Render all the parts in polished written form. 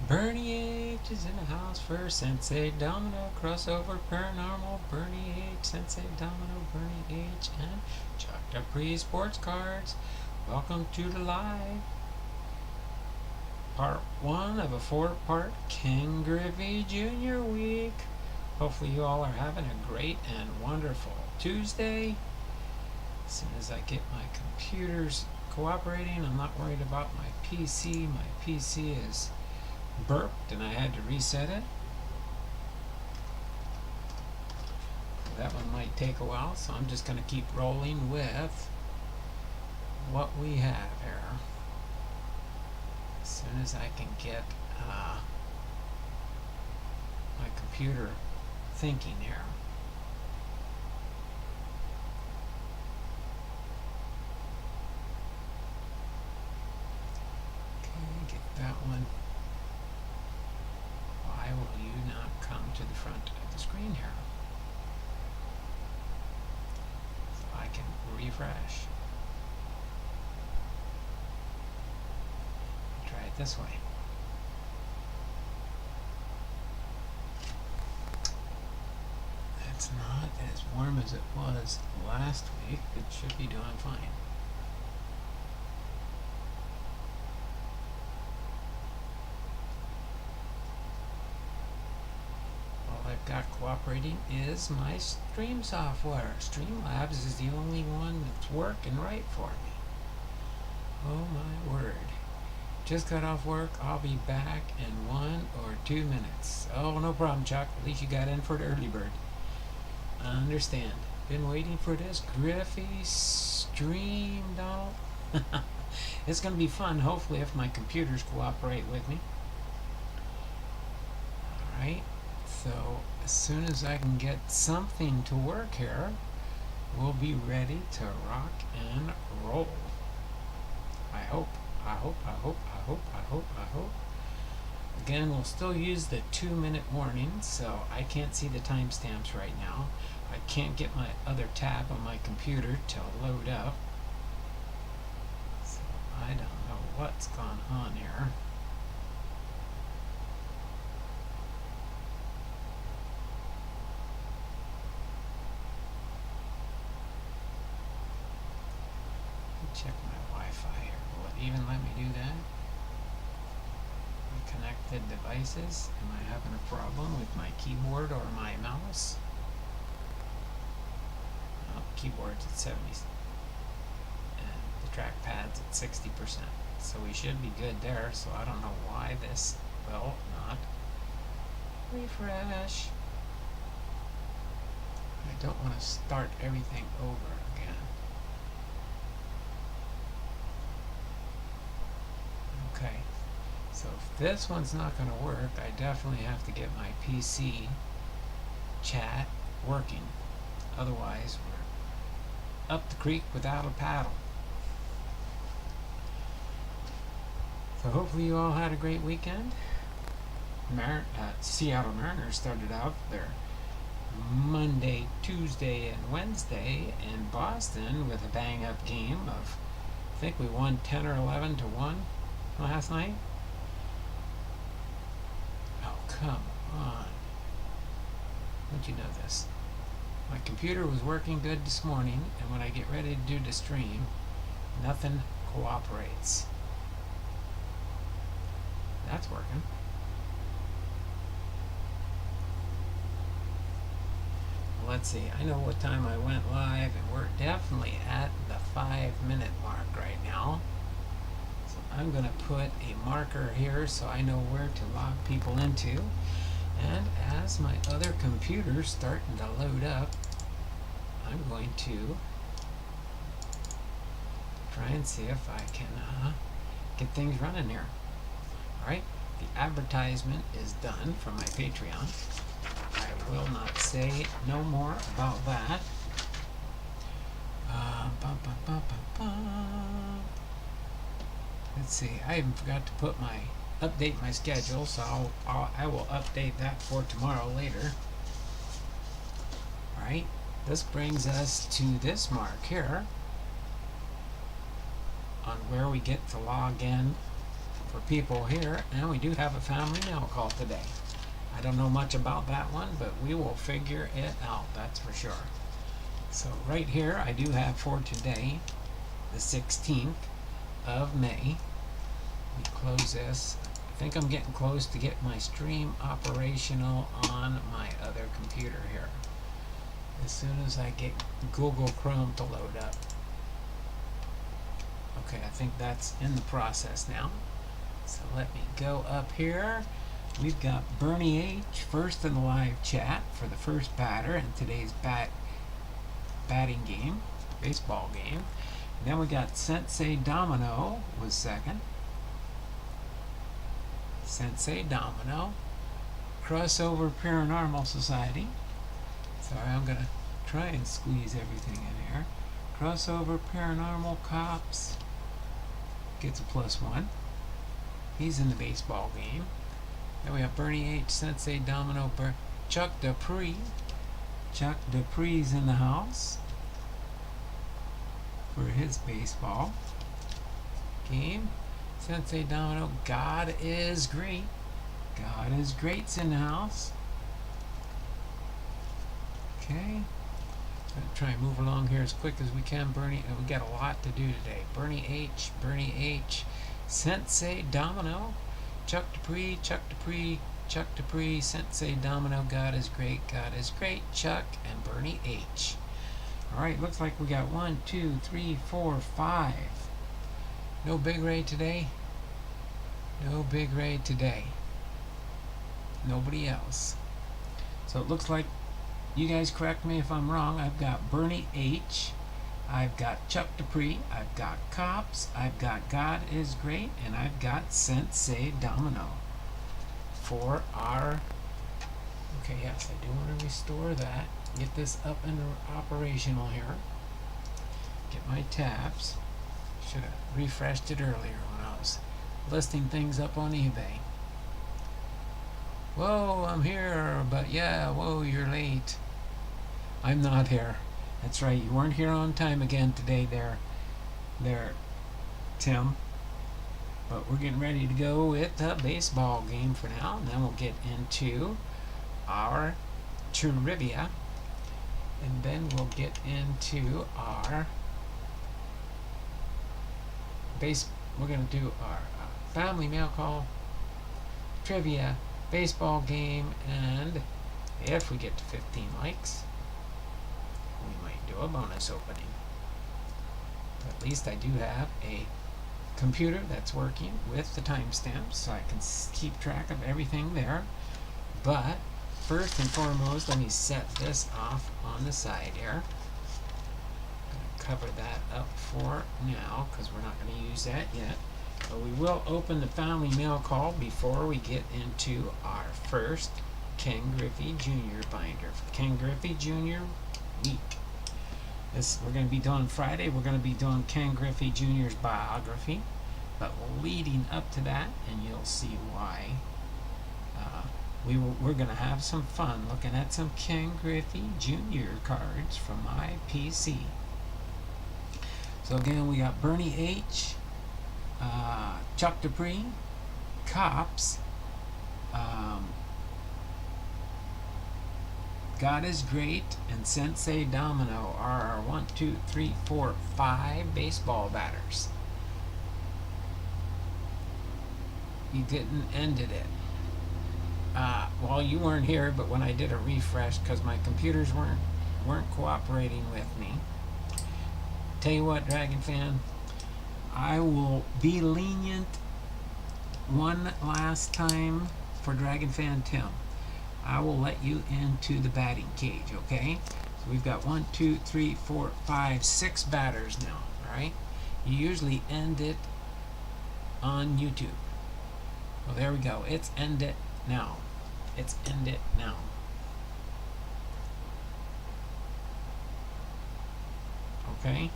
Bernie H is in the house for Sensei Domino crossover paranormal. Bernie H, Sensei Domino, Bernie H, and Chuck Dupree Sports Cards. Welcome to the live part one of a four-part King Griffey Jr. week. Hopefully you all are having a great and wonderful Tuesday. As soon as I get my computers cooperating, I'm not worried about my PC. My PC is burped and I had to reset it. That one might take a while, so I'm just going to keep rolling with what we have here. As soon as I can get my computer thinking here. Okay, get that one. Why will you not come to the front of the screen here? So I can refresh. Try it this way. It's not as warm as it was last week. It should be doing fine. Got cooperating is my stream software. Streamlabs is the only one that's working right for me. Oh my word. Just got off work. I'll be back in 1 or 2 minutes. Oh, no problem, Chuck. At least you got in for the early bird. I understand. Been waiting for this Griffey stream, Donald. It's going to be fun, hopefully, if my computers cooperate with me. Alright. So as soon as I can get something to work here, we'll be ready to rock and roll. I hope. Again, we'll still use the 2-minute warning, so I can't see the timestamps right now. I can't get my other tab on my computer to load up. So I don't know what's gone on here. Check my Wi-Fi here. Will it even let me do that? My connected devices. Am I having a problem with my keyboard or my mouse? Oh, keyboard's at 70 and the trackpad's at 60%. So we should be good there. So I don't know why this will not refresh. I don't want to start everything over again. Okay, so if this one's not going to work, I definitely have to get my PC chat working. Otherwise, we're up the creek without a paddle. So hopefully you all had a great weekend. Seattle Mariners started out their Monday, Tuesday, and Wednesday in Boston with a bang-up game of, I think we won 10 or 11 to 1. Last night? Oh, come on. Don't you know this? My computer was working good this morning, and when I get ready to do the stream, nothing cooperates. That's working. Let's see. I know what time I went live, and we're definitely at the 5-minute mark right now. I'm going to put a marker here so I know where to log people into. And as my other computer's starting to load up, I'm going to try and see if I can get things running here. Alright, the advertisement is done for my Patreon. I will not say no more about that. Let's see, I even forgot to update my schedule, so I will update that for tomorrow later. Alright, this brings us to this mark here on where we get to log in for people here, and we do have a family mail call today. I don't know much about that one, but we will figure it out, that's for sure. So right here I do have for today the 16th of May. We close this. I think I'm getting close to get my stream operational on my other computer here. As soon as I get Google Chrome to load up. Okay, I think that's in the process now. So let me go up here. We've got Bernie H. first in the live chat for the first batter in today's batting game, baseball game. And then we got Sensei Domino was second. Sensei Domino. Crossover Paranormal Society. Sorry, I'm going to try and squeeze everything in here. Crossover Paranormal Cops gets a +1. He's in the baseball game. Then we have Bernie H, Sensei Domino, Chuck Dupree. Chuck Dupree's in the house for his baseball game. Sensei Domino, God is Great. God is Great's in the house. Okay. Gonna try and move along here as quick as we can. Bernie, we got a lot to do today. Bernie H, Sensei Domino, Chuck Dupree, Sensei Domino, God is Great, Chuck, and Bernie H. Alright, looks like we got 1, 2, 3, 4, 5. No big raid today. No big raid today. Nobody else. So it looks like, you guys correct me if I'm wrong, I've got Bernie H, I've got Chuck Dupree, I've got Cops, I've got God is Great, and I've got Sensei Domino for our... Okay, yes, I do want to restore that. Get this up and operational here. Get my tabs. Should have refreshed it earlier when I was listing things up on eBay. Whoa, I'm here, but yeah, whoa, you're late. I'm not here. That's right, you weren't here on time again today there, Tim. But we're getting ready to go with the baseball game for now, and then we'll get into our trivia, and then we'll get into our we're going to do our family mail call, trivia, baseball game, and if we get to 15 likes, we might do a bonus opening. But at least I do have a computer that's working with the timestamps, so I can keep track of everything there. But first and foremost, let me set this off on the side here. I'm going to cover that up for now because we're not going to use that yet. But we will open the family mail call before we get into our first Ken Griffey Jr. binder for Ken Griffey Jr. week. This we're going to be doing Friday. We're going to be doing Ken Griffey Jr.'s biography, but leading up to that, and you'll see why. We're going to have some fun looking at some Ken Griffey Jr. cards from my PC. So again, we got Bernie H, Chuck Dupree, Cops, God is Great, and Sensei Domino are our 1, 2, 3, 4, 5 baseball batters. You didn't ended it. Well, you weren't here, but when I did a refresh, because my computers weren't cooperating with me. Tell you what, Dragon fan, I will be lenient one last time for Dragon fan Tim. I will let you into the batting cage, okay? So we've got 1, 2, 3, 4, 5, 6 batters now, alright? You usually end it on YouTube. Well, there we go. It's end it now. It's end it now. Okay?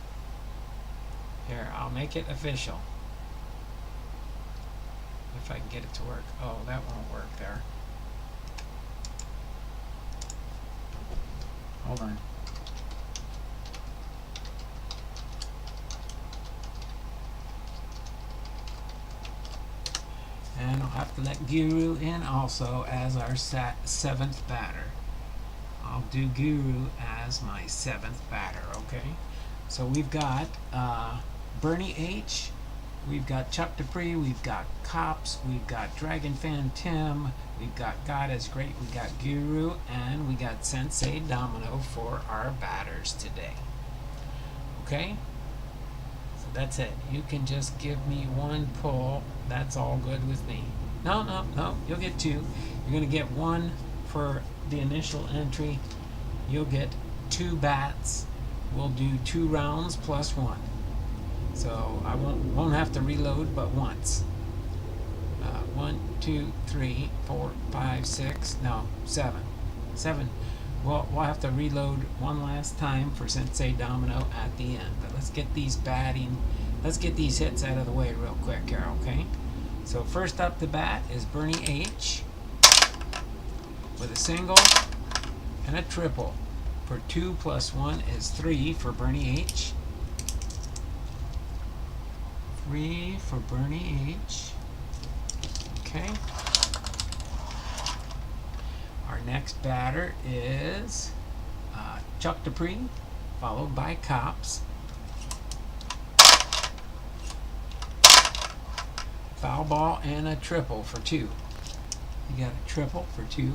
Here, I'll make it official. If I can get it to work. Oh, that won't work there. Hold on. have to let Guru in also as our seventh batter. I'll do Guru as my seventh batter, okay? So we've got Bernie H, we've got Chuck Dupree, we've got Cops, we've got Dragon Fan Tim, we've got God is Great, we got Guru, and we got Sensei Domino for our batters today. Okay? So that's it. You can just give me one pull. That's all good with me. No, you'll get two. You're going to get one for the initial entry. You'll get 2 bats. We'll do 2 rounds plus 1. So I won't have to reload but once. 1, 2, 3, 4, 5, 6, no, 7. 7. We'll have to reload one last time for Sensei Domino at the end. But let's get these hits out of the way real quick here, okay? So first up the bat is Bernie H with a single and a triple. For 2 plus 1 is 3 for Bernie H. 3 for Bernie H. Okay. Our next batter is Chuck Dupree, followed by Cops. Foul ball and a triple for 2. You got a triple for 2.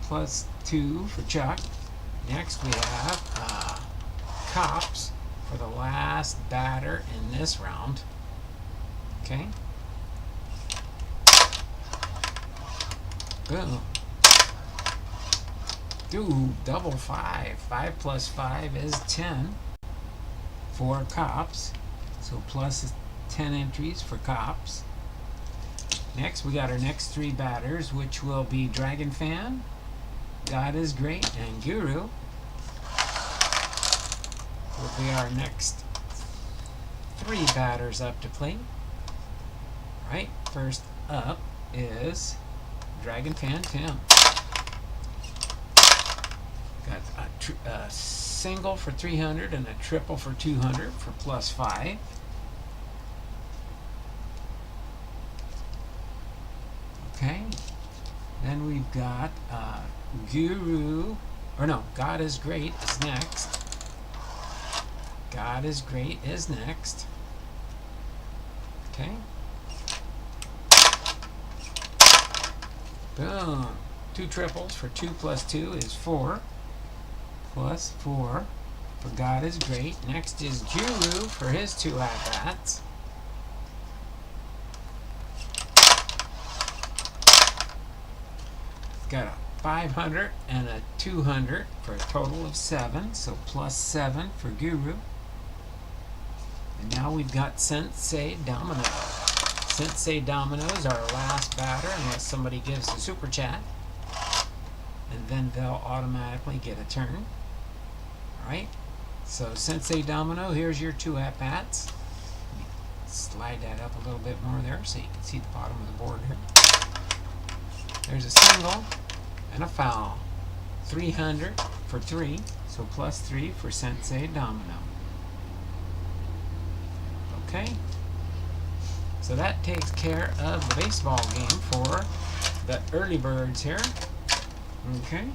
Plus 2 for Chuck. Next we have Cops for the last batter in this round. Okay. Boom. Ooh, double 5. 5 plus 5 is 10 for Cops. So plus 10 entries for Cops. Next, we got our next 3 batters, which will be Dragon Fan, God is Great, and Guru. Will be our next 3 batters up to plate. Right, first up is Dragon Fan Tim. Got a single for 300 and a triple for 200 for plus 5. Okay, then we've got Guru, or no, God is Great is next. God is Great is next. Okay. Boom. 2 triples for 2 plus 2 is 4. Plus 4 for God is Great. Next is Guru for his 2 at-bats. Got a 500 and a 200 for a total of 7. So plus 7 for Guru. And now we've got Sensei Domino. Sensei Domino is our last batter unless somebody gives a super chat. And then they'll automatically get a turn. Alright, so Sensei Domino, here's your 2 at-bats. Slide that up a little bit more there so you can see the bottom of the board here. There's a single and a foul. 300 for 3, so plus 3 for Sensei Domino. Okay, so that takes care of the baseball game for the early birds here. Okay,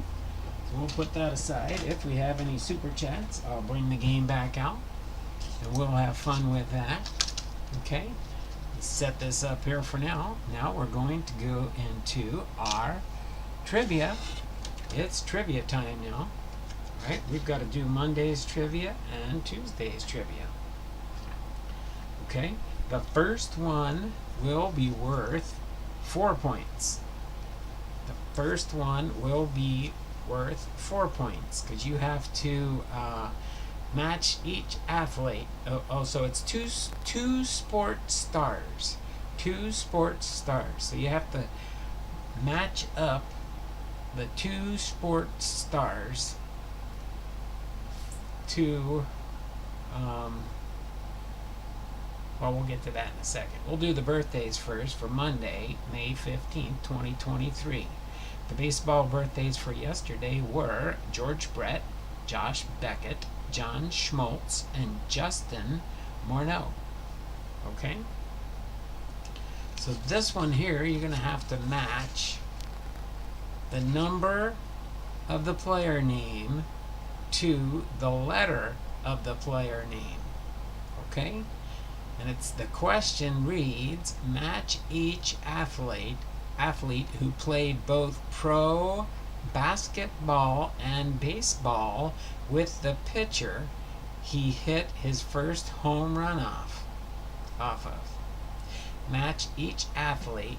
so we'll put that aside. If we have any super chats, I'll bring the game back out and we'll have fun with that. Okay, let's set this up here for now. Now we're going to go into our trivia. It's trivia time now. Right, we've got to do Monday's trivia and Tuesday's trivia. Okay, the first one will be worth 4 points. The first one will be worth 4 points because you have to match each athlete. So it's two sports stars. 2 sports stars. So you have to match up the 2 sports stars to well, we'll get to that in a second. We'll do the birthdays first for Monday, May 15th, 2023. The baseball birthdays for yesterday were George Brett, Josh Beckett, John Schmaltz, and Justin Morneau. Okay? So this one here, you're going to have to match the number of the player name to the letter of the player name. Okay? And the question reads, match each athlete who played both pro basketball and baseball with the pitcher he hit his first home run off of. Match each athlete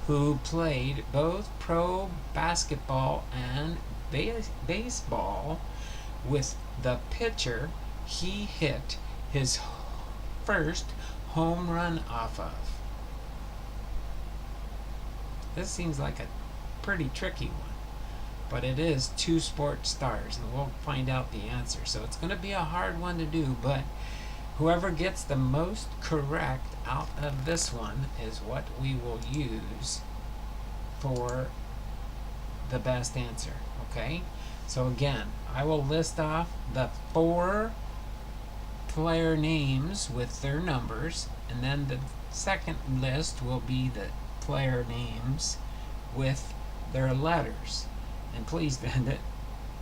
who played both pro basketball and baseball with the pitcher he hit his first home run off of. This seems like a pretty tricky one, but it is 2 sports stars, and we'll find out the answer. So it's going to be a hard one to do, but whoever gets the most correct out of this one is what we will use for the best answer. Okay? So again, I will list off the 4 player names with their numbers, and then the second list will be the player names with their letters. And please,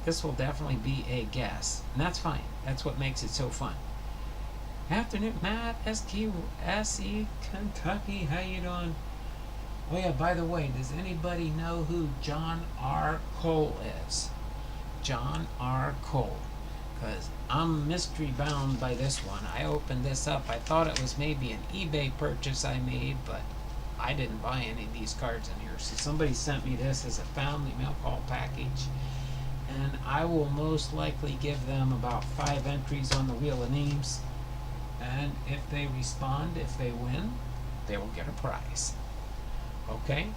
this will definitely be a guess, and that's fine. That's what makes it so fun. Afternoon, Matt, SE, Kentucky, how you doing? Oh yeah, by the way, does anybody know who John R. Cole is? John R. Cole. Because I'm mystery bound by this one. I opened this up. I thought it was maybe an eBay purchase I made, but I didn't buy any of these cards in here. So somebody sent me this as a family mail call package, and I will most likely give them about 5 entries on the Wheel of Names, and if they respond, if they win, they will get a prize. Okay,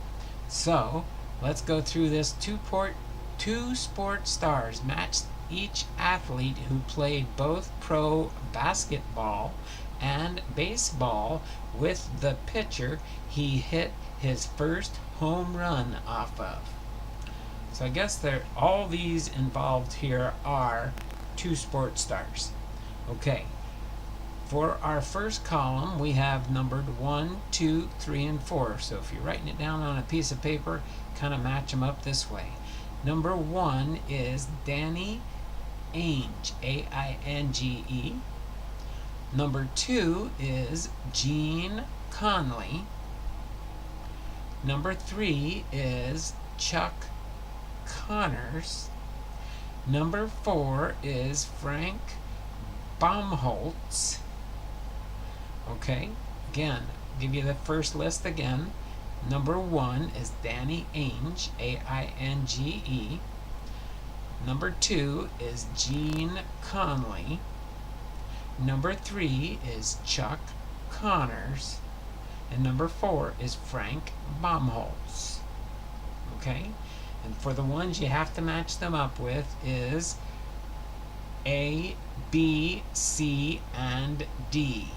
so let's go through this. 2 sport stars. Match each athlete who played both pro basketball and baseball with the pitcher he hit his first home run off of. So I guess all these involved here are 2 sport stars. Okay, for our first column we have numbered 1, 2, 3, and 4. So if you're writing it down on a piece of paper, kind of match them up this way. Number 1 is Danny Ainge, A-I-N-G-E. Number 2 is Gene Conley. Number 3 is Chuck Connors. Number 4 is Frank Baumholtz. Okay, again, give you the first list again. Number 1 is Danny Ainge, A-I-N-G-E. Number 2 is Gene Conley. Number 3 is Chuck Connors. And number 4 is Frank Baumholtz. Okay? And for the ones you have to match them up with is A, B, C, and D.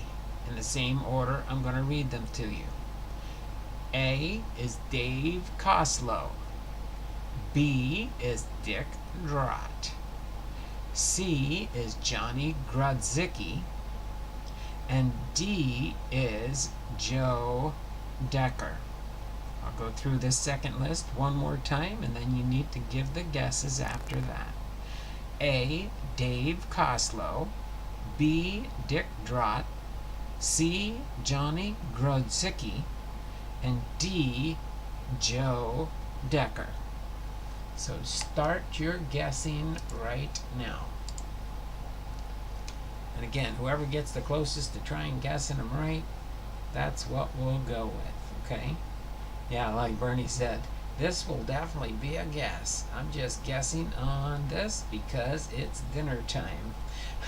In the same order, I'm going to read them to you. A is Dave Koslow. B is Dick Drott. C is Johnny Grodzicki. And D is Joe Decker. I'll go through this second list one more time, and then you need to give the guesses after that. A, Dave Koslow. B, Dick Drott. C, Johnny Grodzicki. And D, Joe Decker. So start your guessing right now. And again, whoever gets the closest to try and guessing them right, that's what we'll go with, okay? Yeah, like Bernie said, this will definitely be a guess. I'm just guessing on this because it's dinner time.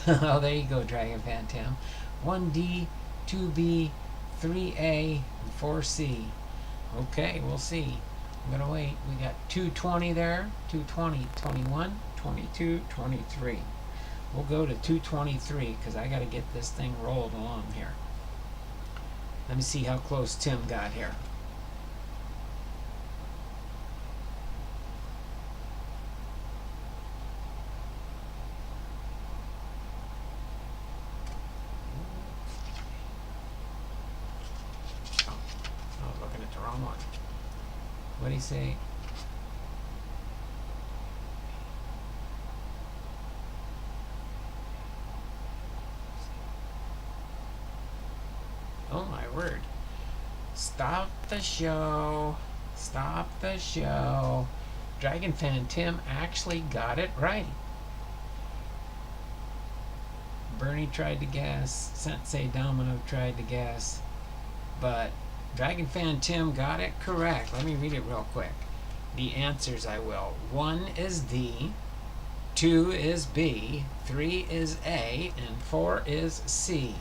Oh, there you go, Dragon Phantom. 1D, 2B, 3A, and 4C. Okay, we'll see. I'm gonna wait. We got 220 there, 220, 21, 22, 23. We'll go to 223 because I got to get this thing rolled along here. Let me see how close Tim got here. What do you say? Oh my word. Stop the show. Stop the show. Dragon fan Tim actually got it right. Bernie tried to guess. Sensei Domino tried to guess. But Dragon fan Tim got it correct. Let me read it real quick. The answers I will. 1 is D. 2 is B. 3 is A. And 4 is C.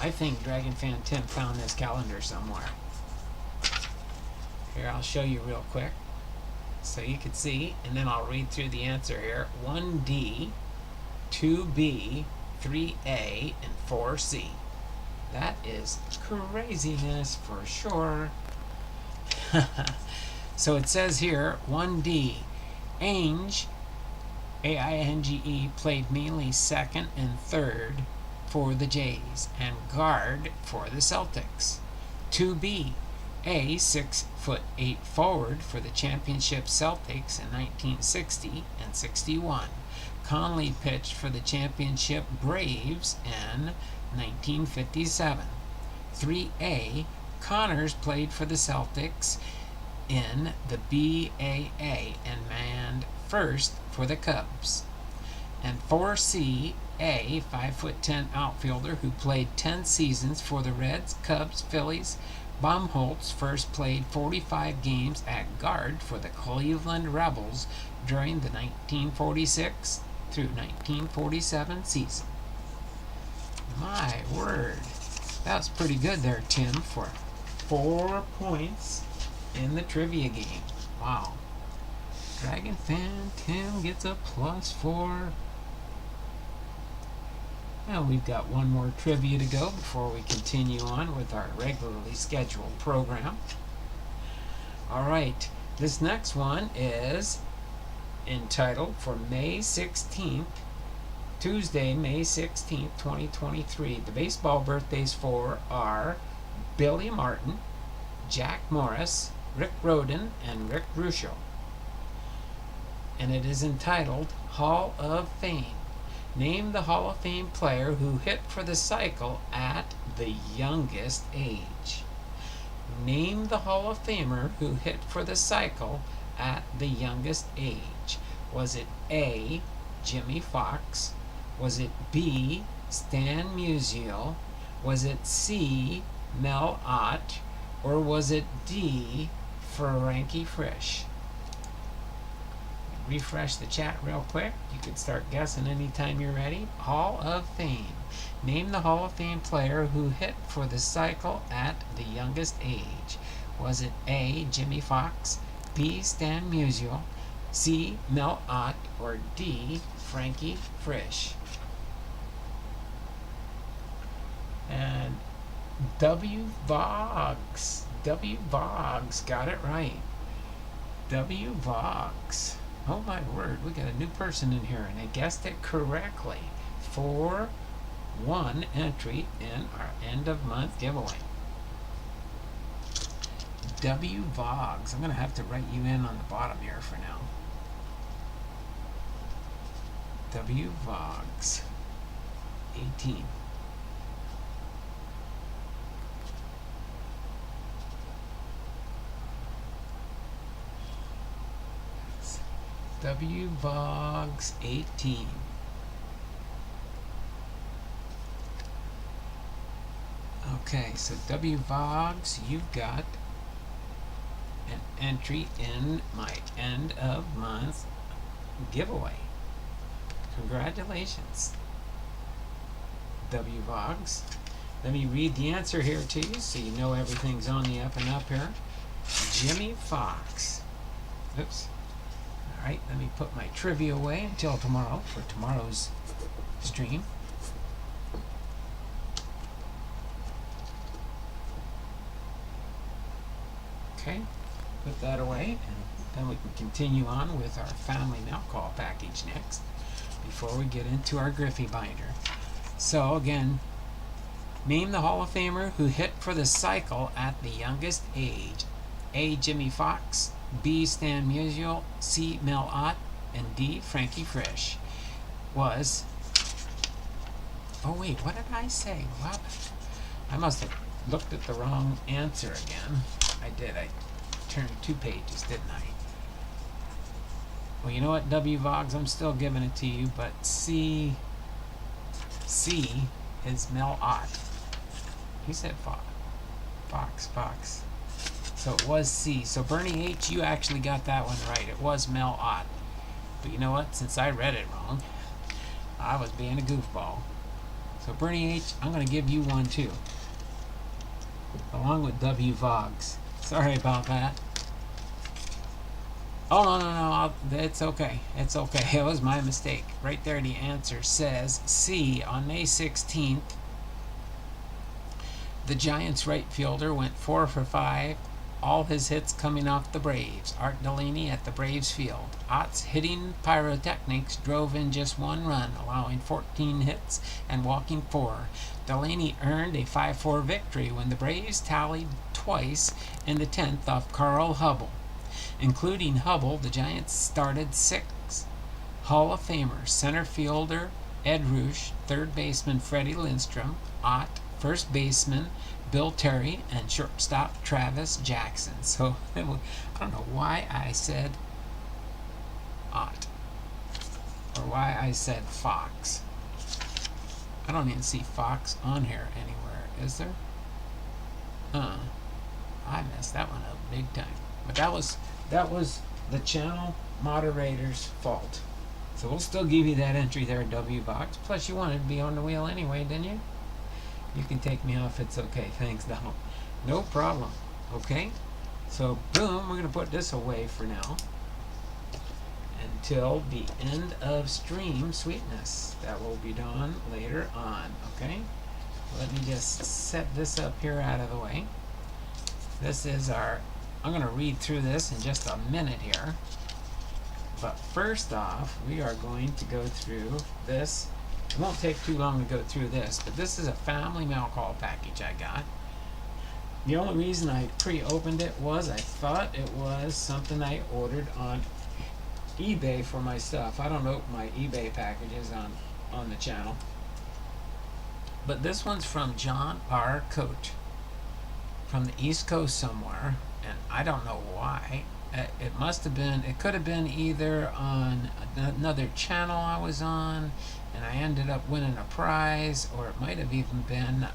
I think Dragon fan Tim found this calendar somewhere. Here, I'll show you real quick so you can see, and then I'll read through the answer here. 1D, 2B, 3A, and 4C. That is craziness for sure. So it says here, 1D, Ainge, A-I-N-G-E, played mainly second and third for the Jays and guard for the Celtics. 2B, a 6'8" forward for the championship Celtics in 1960 and 61. Conley pitched for the championship Braves in 1957. 3A, Connors played for the Celtics in the BAA and manned first for the Cubs. And 4C, a 5'10" outfielder who played 10 seasons for the Reds, Cubs, Phillies. Baumholtz first played 45 games at guard for the Cleveland Rebels during the 1946 through 1947 season. My word. That was pretty good there, Tim, for 4 points in the trivia game. Wow. Dragon fan Tim gets a +4. Now we've got one more trivia to go before we continue on with our regularly scheduled program. Alright, this next one is entitled for May 16th, Tuesday, May 16th, 2023. The baseball birthdays for are Billy Martin, Jack Morris, Rick Rhoden, and Rick Ruscio. And it is entitled Hall of Fame. Name the Hall of Fame player who hit for the cycle at the youngest age. Name the Hall of Famer who hit for the cycle at the youngest age. Was it A, Jimmy Fox? Was it B, Stan Musial? Was it C, Mel Ott? Or was it D, Frankie Frisch? Refresh the chat real quick. You can start guessing anytime you're ready. Hall of Fame. Name the Hall of Fame player who hit for the cycle at the youngest age. Was it A, Jimmy Fox, B, Stan Musial, C, Mel Ott, or D, Frankie Frisch? And W. Boggs got it right. W. Boggs. Oh my word, we got a new person in here and they guessed it correctly for 1 entry in our end of month giveaway. W. Boggs. I'm going to have to write you in on the bottom here for now. W. Boggs. 18. W. Boggs 18. Okay, so W. Boggs, you've got an entry in my end of month giveaway. Congratulations, W. Boggs. Let me read the answer here to you so you know everything's on the up and up here. Jimmy Fox. Oops. Alright, let me put my trivia away until tomorrow for tomorrow's stream. Okay, put that away, and then we can continue on with our family milk call package next before we get into our Griffey binder. So again, name the Hall of Famer who hit for the cycle at the youngest age. A, Jimmy Fox, B. Stan Musial, C. Mel Ott, and D. Frankie Frisch was... Oh wait, what did I say? What? I must have looked at the wrong answer again. I did. I turned 2 pages, didn't I? Well, you know what, W. Vogs, I'm still giving it to you, but C is Mel Ott. He said Fox. So it was C. So Bernie H., you actually got that one right. It was Mel Ott. But you know what? Since I read it wrong, I was being a goofball. So Bernie H., I'm going to give you one too. Along with W. Vogs. Sorry about that. Oh, no. It's okay. It's okay. It was my mistake. Right there, the answer says C. On May 16th, the Giants right fielder went 4 for 5. All his hits coming off the Braves. Art Delaney at the Braves field. Ott's hitting pyrotechnics drove in just 1 run, allowing 14 hits and walking 4. Delaney earned a 5-4 victory when the Braves tallied twice in the 10th off Carl Hubble. Including Hubble, the Giants started 6 Hall of Famers: center fielder Ed Roosh, third baseman Freddie Lindstrom, Ott, first baseman Bill Terry, and shortstop Travis Jackson. So I don't know why I said Ott or why I said Fox. I don't even see Fox on here anywhere, is there? I messed that one up big time. But that was the channel moderator's fault. So we'll still give you that entry there, W Box. Plus you wanted to be on the wheel anyway, didn't you? You can take me off, it's okay. Thanks, Donald. No problem. Okay? So, boom, we're going to put this away for now until the end of stream sweetness. That will be done later on. Okay? Let me just set this up here out of the way. This is our... I'm going to read through this in just a minute here. But first off, we are going to go through this. It won't take too long to go through this, but this is a family mail call package I got. The only reason I pre-opened it was I thought it was something I ordered on eBay for my stuff. I don't open my eBay packages on the channel. But this one's from John R. Coach from the East Coast somewhere, and I don't know why. It must have been, it could have been either on another channel I was on and I ended up winning a prize, or it might have even been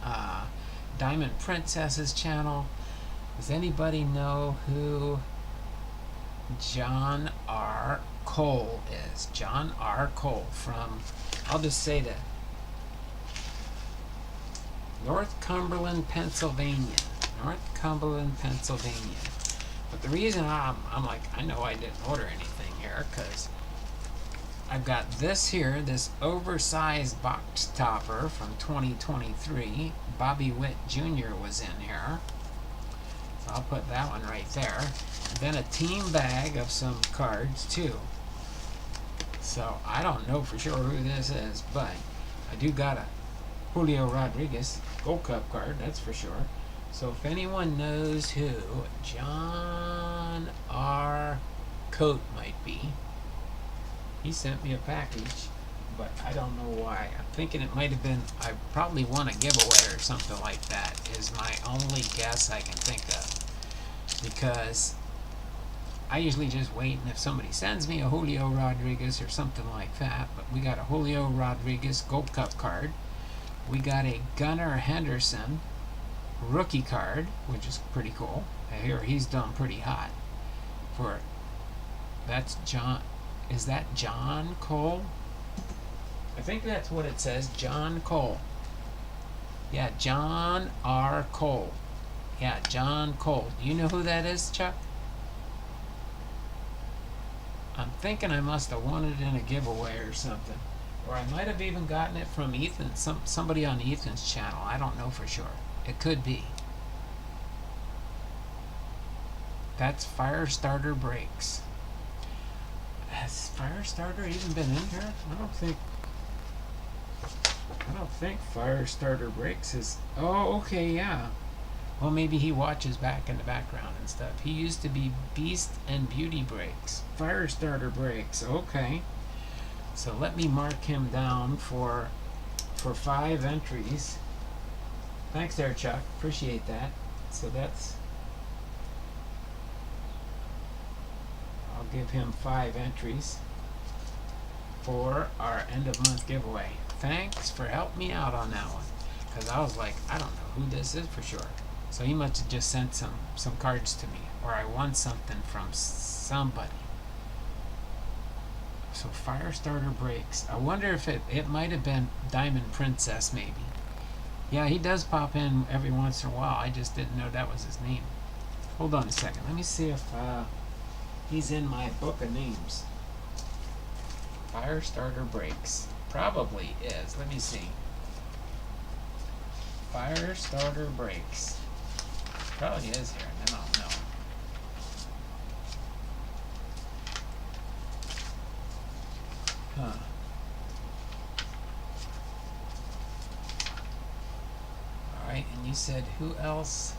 Diamond Princess's channel. Does anybody know who John R. Cole is? John R. Cole from, I'll just say that, North Cumberland, Pennsylvania. North Cumberland, Pennsylvania. But the reason I'm like, I know I didn't order anything here, because I've got this here, this oversized box topper from 2023. Bobby Witt Jr. was in here. So I'll put that one right there. And then a team bag of some cards, too. So I don't know for sure who this is, but I do got a Julio Rodriguez Gold Cup card, that's for sure. So if anyone knows who John R. Coate might be, he sent me a package, but I don't know why. I'm thinking it might have been, I probably won a giveaway or something like that, is my only guess I can think of. Because I usually just wait, and if somebody sends me a Julio Rodriguez or something like that, but we got a Julio Rodriguez Gold Cup card. We got a Gunnar Henderson rookie card, which is pretty cool. I hear he's done pretty hot for, that's John, is that John Cole? I think that's what it says, John Cole. Yeah, John R. Cole. Yeah, John Cole. Do you know who that is, Chuck? I'm thinking I must have won it in a giveaway or something. Or I might have even gotten it from Ethan, somebody on Ethan's channel. I don't know for sure. It could be. That's Firestarter Breaks. Has Firestarter even been in here? I don't think Firestarter Breaks is... Oh, okay, yeah. Well, maybe he watches back in the background and stuff. He used to be Beast and Beauty Breaks. Fire Starter Breaks. Okay. So let me mark him down for 5 entries. Thanks there, Chuck. Appreciate that. So that's... I'll give him 5 entries for our end of month giveaway. Thanks for helping me out on that one. Because I was like, I don't know who this is for sure. So he must have just sent some cards to me. Or I won something from somebody. So Firestarter Breaks. I wonder if it might have been Diamond Princess maybe. Yeah, he does pop in every once in a while. I just didn't know that was his name. Hold on a second. Let me see if he's in my book of names. Firestarter Breaks. Probably is. Let me see. Firestarter Breaks. Probably is here, and then I'll know. Huh. Alright, and you said who else?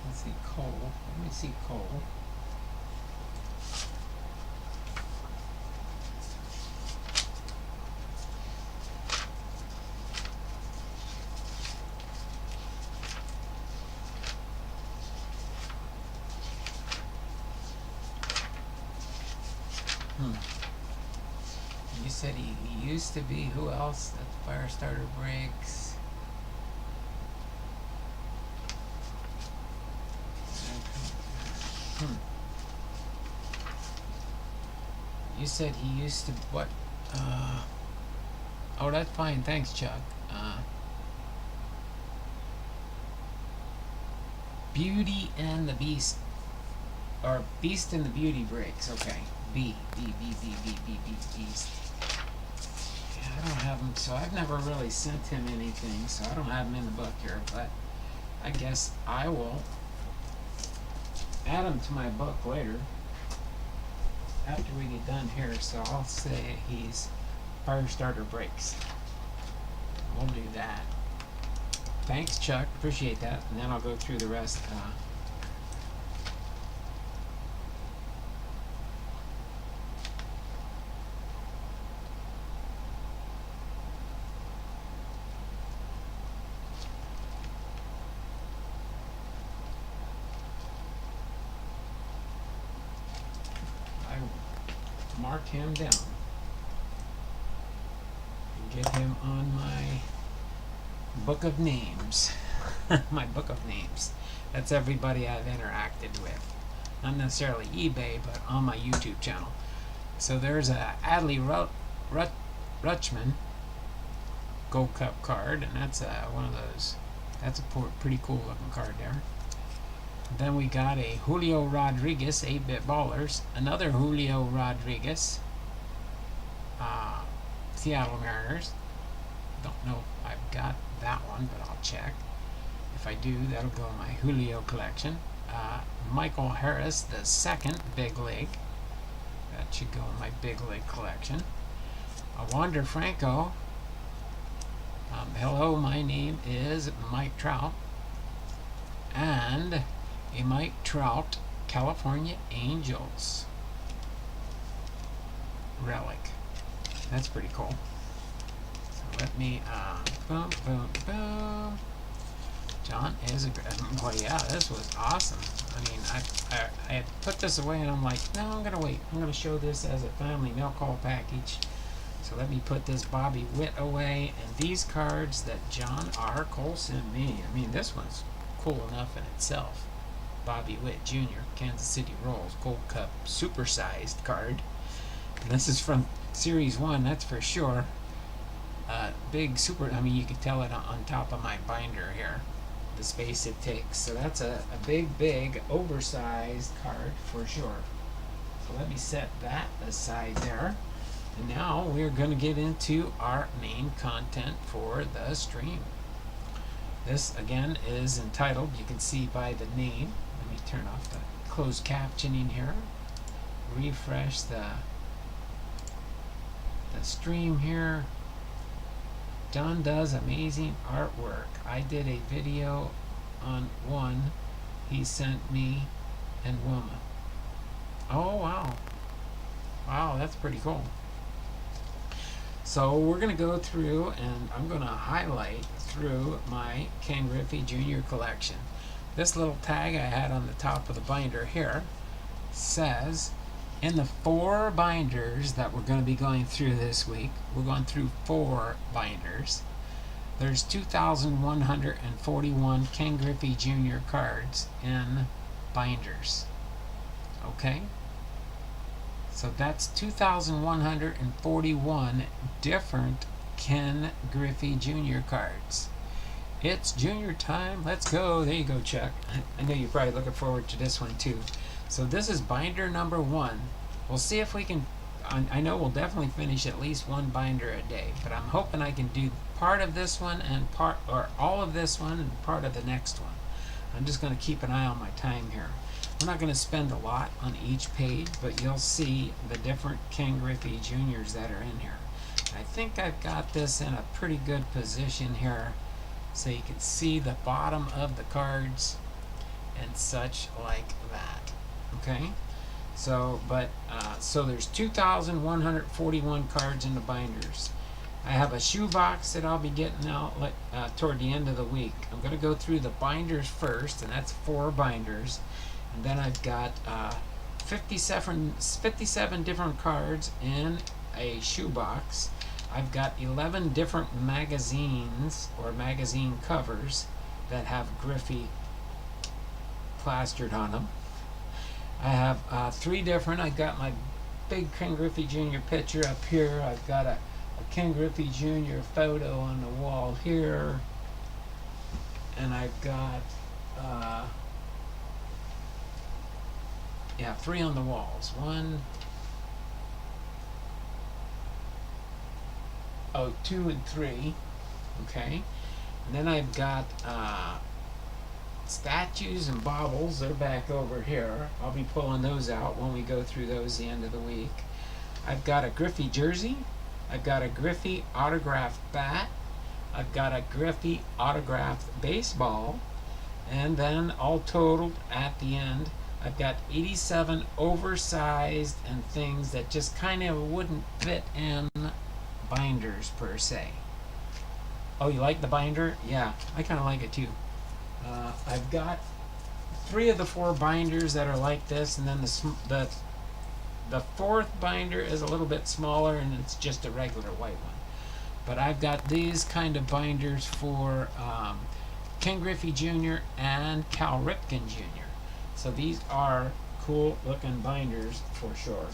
Let's see, Cole. Let me see Cole. You said he used to be who else at the Firestarter Breaks? You said he used to what? Oh, that's fine. Thanks, Chuck. Beauty and the Beast, or Beast and the Beauty Breaks. Okay. Beast. Yeah, I don't have him, so I've never really sent him anything, so I don't have him in the book here, but I guess I will add him to my book later after we get done here. So I'll say he's Firestarter Breaks. We'll do that. Thanks, Chuck. Appreciate that. And then I'll go through the rest. Mark him down and get him on my book of names. My book of names. That's everybody I've interacted with. Not necessarily eBay, but on my YouTube channel. So there's a Adley Rutschman Gold Cup card, and that's one of those. That's a pretty cool looking card there. Then we got a Julio Rodriguez, 8-Bit Ballers. Another Julio Rodriguez, Seattle Mariners. Don't know if I've got that one, but I'll check. If I do, that'll go in my Julio collection. Michael Harris, the second Big League. That should go in my Big League collection. Wander Franco. Hello, my name is Mike Trout. And a Mike Trout California Angels relic. That's pretty cool. So let me boom, boom, boom. John is a well, yeah, this was awesome. I mean, I had put this away and I'm like, no, I'm gonna wait. I'm gonna show this as a family mail call package. So let me put this Bobby Witt away, and these cards that John R. Cole sent me. I mean, this one's cool enough in itself. Bobby Witt Jr., Kansas City Royals, Gold Cup, supersized card. And this is from Series 1, that's for sure. Big super, I mean, you can tell it on top of my binder here, the space it takes. So that's a big, oversized card for sure. So let me set that aside there. And now we're going to get into our main content for the stream. This, again, is entitled, you can see by the name. Let me turn off the closed captioning here. Refresh the stream here. John does amazing artwork. I did a video on one he sent me and Wilma. Oh, wow. Wow, that's pretty cool. So we're going to go through and I'm going to highlight through my Ken Griffey Jr. collection. This little tag I had on the top of the binder here says, in the 4 binders that we're going to be going through this week, we're going through 4 binders. There's 2,141 Ken Griffey Jr. cards in binders. Okay? So that's 2,141 different Ken Griffey Jr. cards. It's junior time. Let's go. There you go, Chuck. I know you're probably looking forward to this one too. So this is binder number 1. We'll see if we can, I know we'll definitely finish at least 1 binder a day, but I'm hoping I can do part of this one and part, or all of this one and part of the next one. I'm just going to keep an eye on my time here. We're not going to spend a lot on each page, but you'll see the different Ken Griffey Juniors that are in here. I think I've got this in a pretty good position here, so you can see the bottom of the cards and such like that. Okay, so so there's 2,141 cards in the binders. I have a shoebox that I'll be getting out toward the end of the week. I'm going to go through the binders first, and that's 4 binders. And then I've got 57 different cards in a shoebox. I've got 11 different magazines or magazine covers that have Griffey plastered on them. I have 3 different. I've got my big Ken Griffey Jr. picture up here. I've got a Ken Griffey Jr. photo on the wall here. And I've got 3 on the walls. 2 and 3. Okay. And then I've got statues and baubles. They're back over here. I'll be pulling those out when we go through those the end of the week. I've got a Griffey jersey. I've got a Griffey autographed bat. I've got a Griffey autographed baseball. And then all totaled at the end, I've got 87 oversized and things that just kind of wouldn't fit in binders per se. Oh, you like the binder? Yeah, I kind of like it too. I've got 3 of the 4 binders that are like this, and then the 4th binder is a little bit smaller, and it's just a regular white one. But I've got these kind of binders for Ken Griffey Jr. and Cal Ripken Jr. So these are cool looking binders for sure.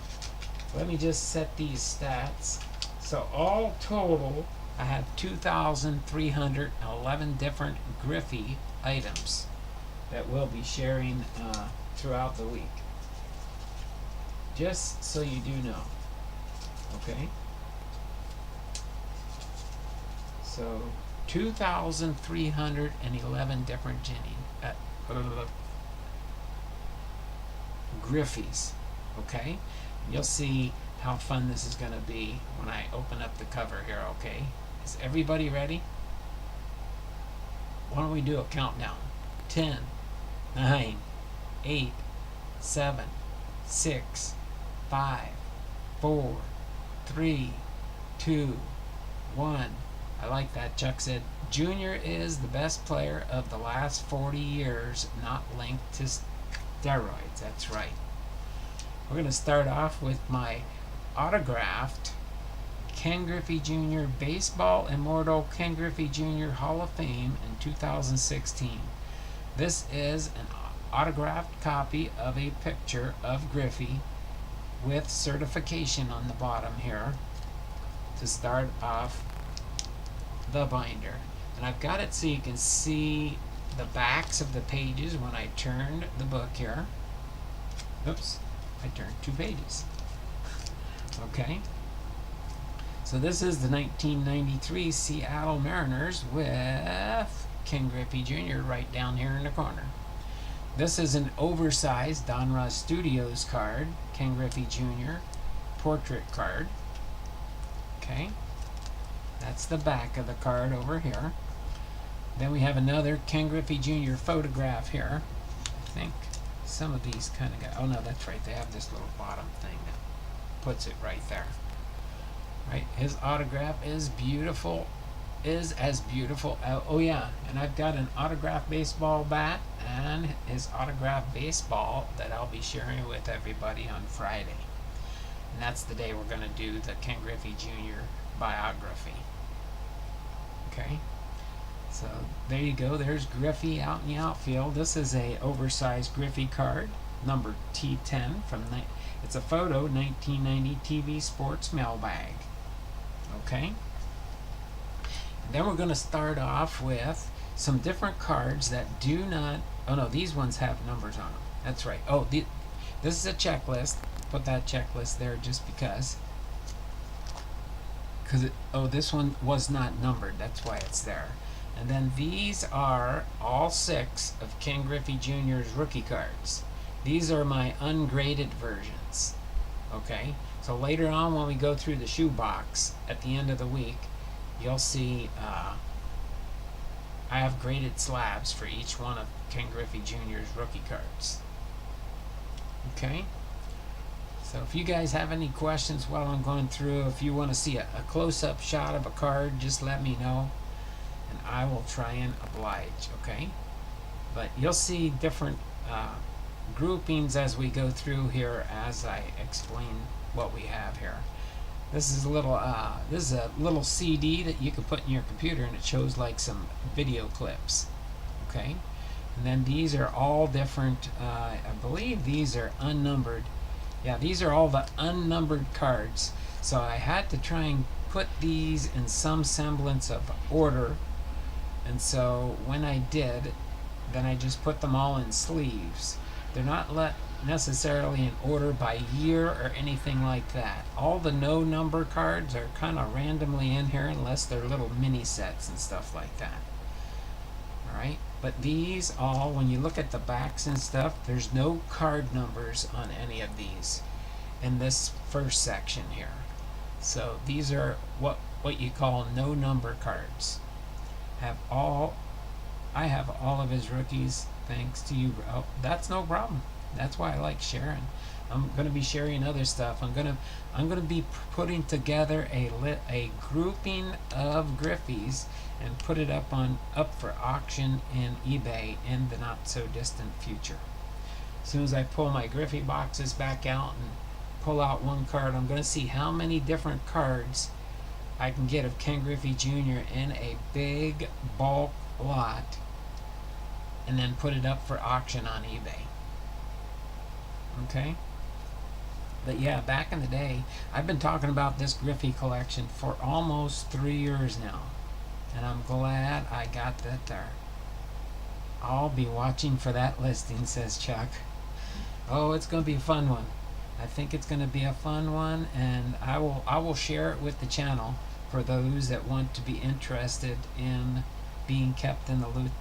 Let me just set these stats. So all total, I have 2,311 different Griffey items that we'll be sharing throughout the week. Just so you do know. Okay? So 2,311 different Griffies. Okay? You'll see how fun this is going to be when I open up the cover here, okay? Is everybody ready? Why don't we do a countdown? 10, 9, 8, 7, 6, 5, 4, 3, 2, 1. I like that. Chuck said, Junior is the best player of the last 40 years, not linked to steroids. That's right. We're going to start off with my autographed Ken Griffey Jr. Baseball Immortal Ken Griffey Jr. Hall of Fame in 2016. This is an autographed copy of a picture of Griffey with certification on the bottom here to start off the binder. And I've got it so you can see the backs of the pages when I turned the book here. Oops, I turned 2 pages. Okay. So this is the 1993 Seattle Mariners with Ken Griffey Jr. right down here in the corner. This is an oversized Donruss Studios card, Ken Griffey Jr. portrait card. Okay. That's the back of the card over here. Then we have another Ken Griffey Jr. photograph here. I think some of these kind of got, oh no, that's right, they have this little bottom thing that puts it right there. Right, his autograph is beautiful, is as beautiful. Oh yeah, and I've got an autographed baseball bat and his autographed baseball that I'll be sharing with everybody on Friday. And that's the day we're going to do the Ken Griffey Jr. biography. Okay, so there you go. There's Griffey out in the outfield. This is a oversized Griffey card, number T10 from it's a photo 1990 TV Sports mailbag. Okay. And then we're going to start off with some different cards that do not. Oh no, these ones have numbers on them. That's right. Oh, this is a checklist. Put that checklist there just because. Oh, this one was not numbered. That's why it's there. And then these are all 6 of Ken Griffey Jr.'s rookie cards. These are my ungraded versions. Okay? So later on when we go through the shoebox at the end of the week, you'll see I have graded slabs for each one of Ken Griffey Jr.'s rookie cards. Okay? So if you guys have any questions while I'm going through, if you want to see a close-up shot of a card, just let me know, and I will try and oblige, okay? But you'll see different groupings as we go through here as I explain what we have here. This is a little CD that you can put in your computer, and it shows like some video clips, okay? And then these are all different. I believe these are unnumbered. Yeah, these are all the unnumbered cards. So I had to try and put these in some semblance of order. And so when I did, then I just put them all in sleeves. They're not necessarily in order by year or anything like that. All the no number cards are kind of randomly in here unless they're little mini sets and stuff like that. Alright, but these all, when you look at the backs and stuff, there's no card numbers on any of these in this first section here. So these are what you call no number cards. I have all of his rookies, thanks to you, bro. That's no problem. That's why I like sharing. I'm going to be sharing other stuff. I'm going to be putting together a grouping of Griffeys and put it up for auction in eBay in the not so distant future. As soon as I pull my Griffey boxes back out and pull out one card, I'm going to see how many different cards I can get of Ken Griffey Jr. in a big bulk lot and then put it up for auction on eBay. Okay? But yeah, back in the day, I've been talking about this Griffey collection for almost 3 years now. And I'm glad I got that there. I'll be watching for that listing, says Chuck. Oh, it's going to be a fun one. I think it's going to be a fun one, and I will share it with the channel for those that want to be interested in being kept in the loop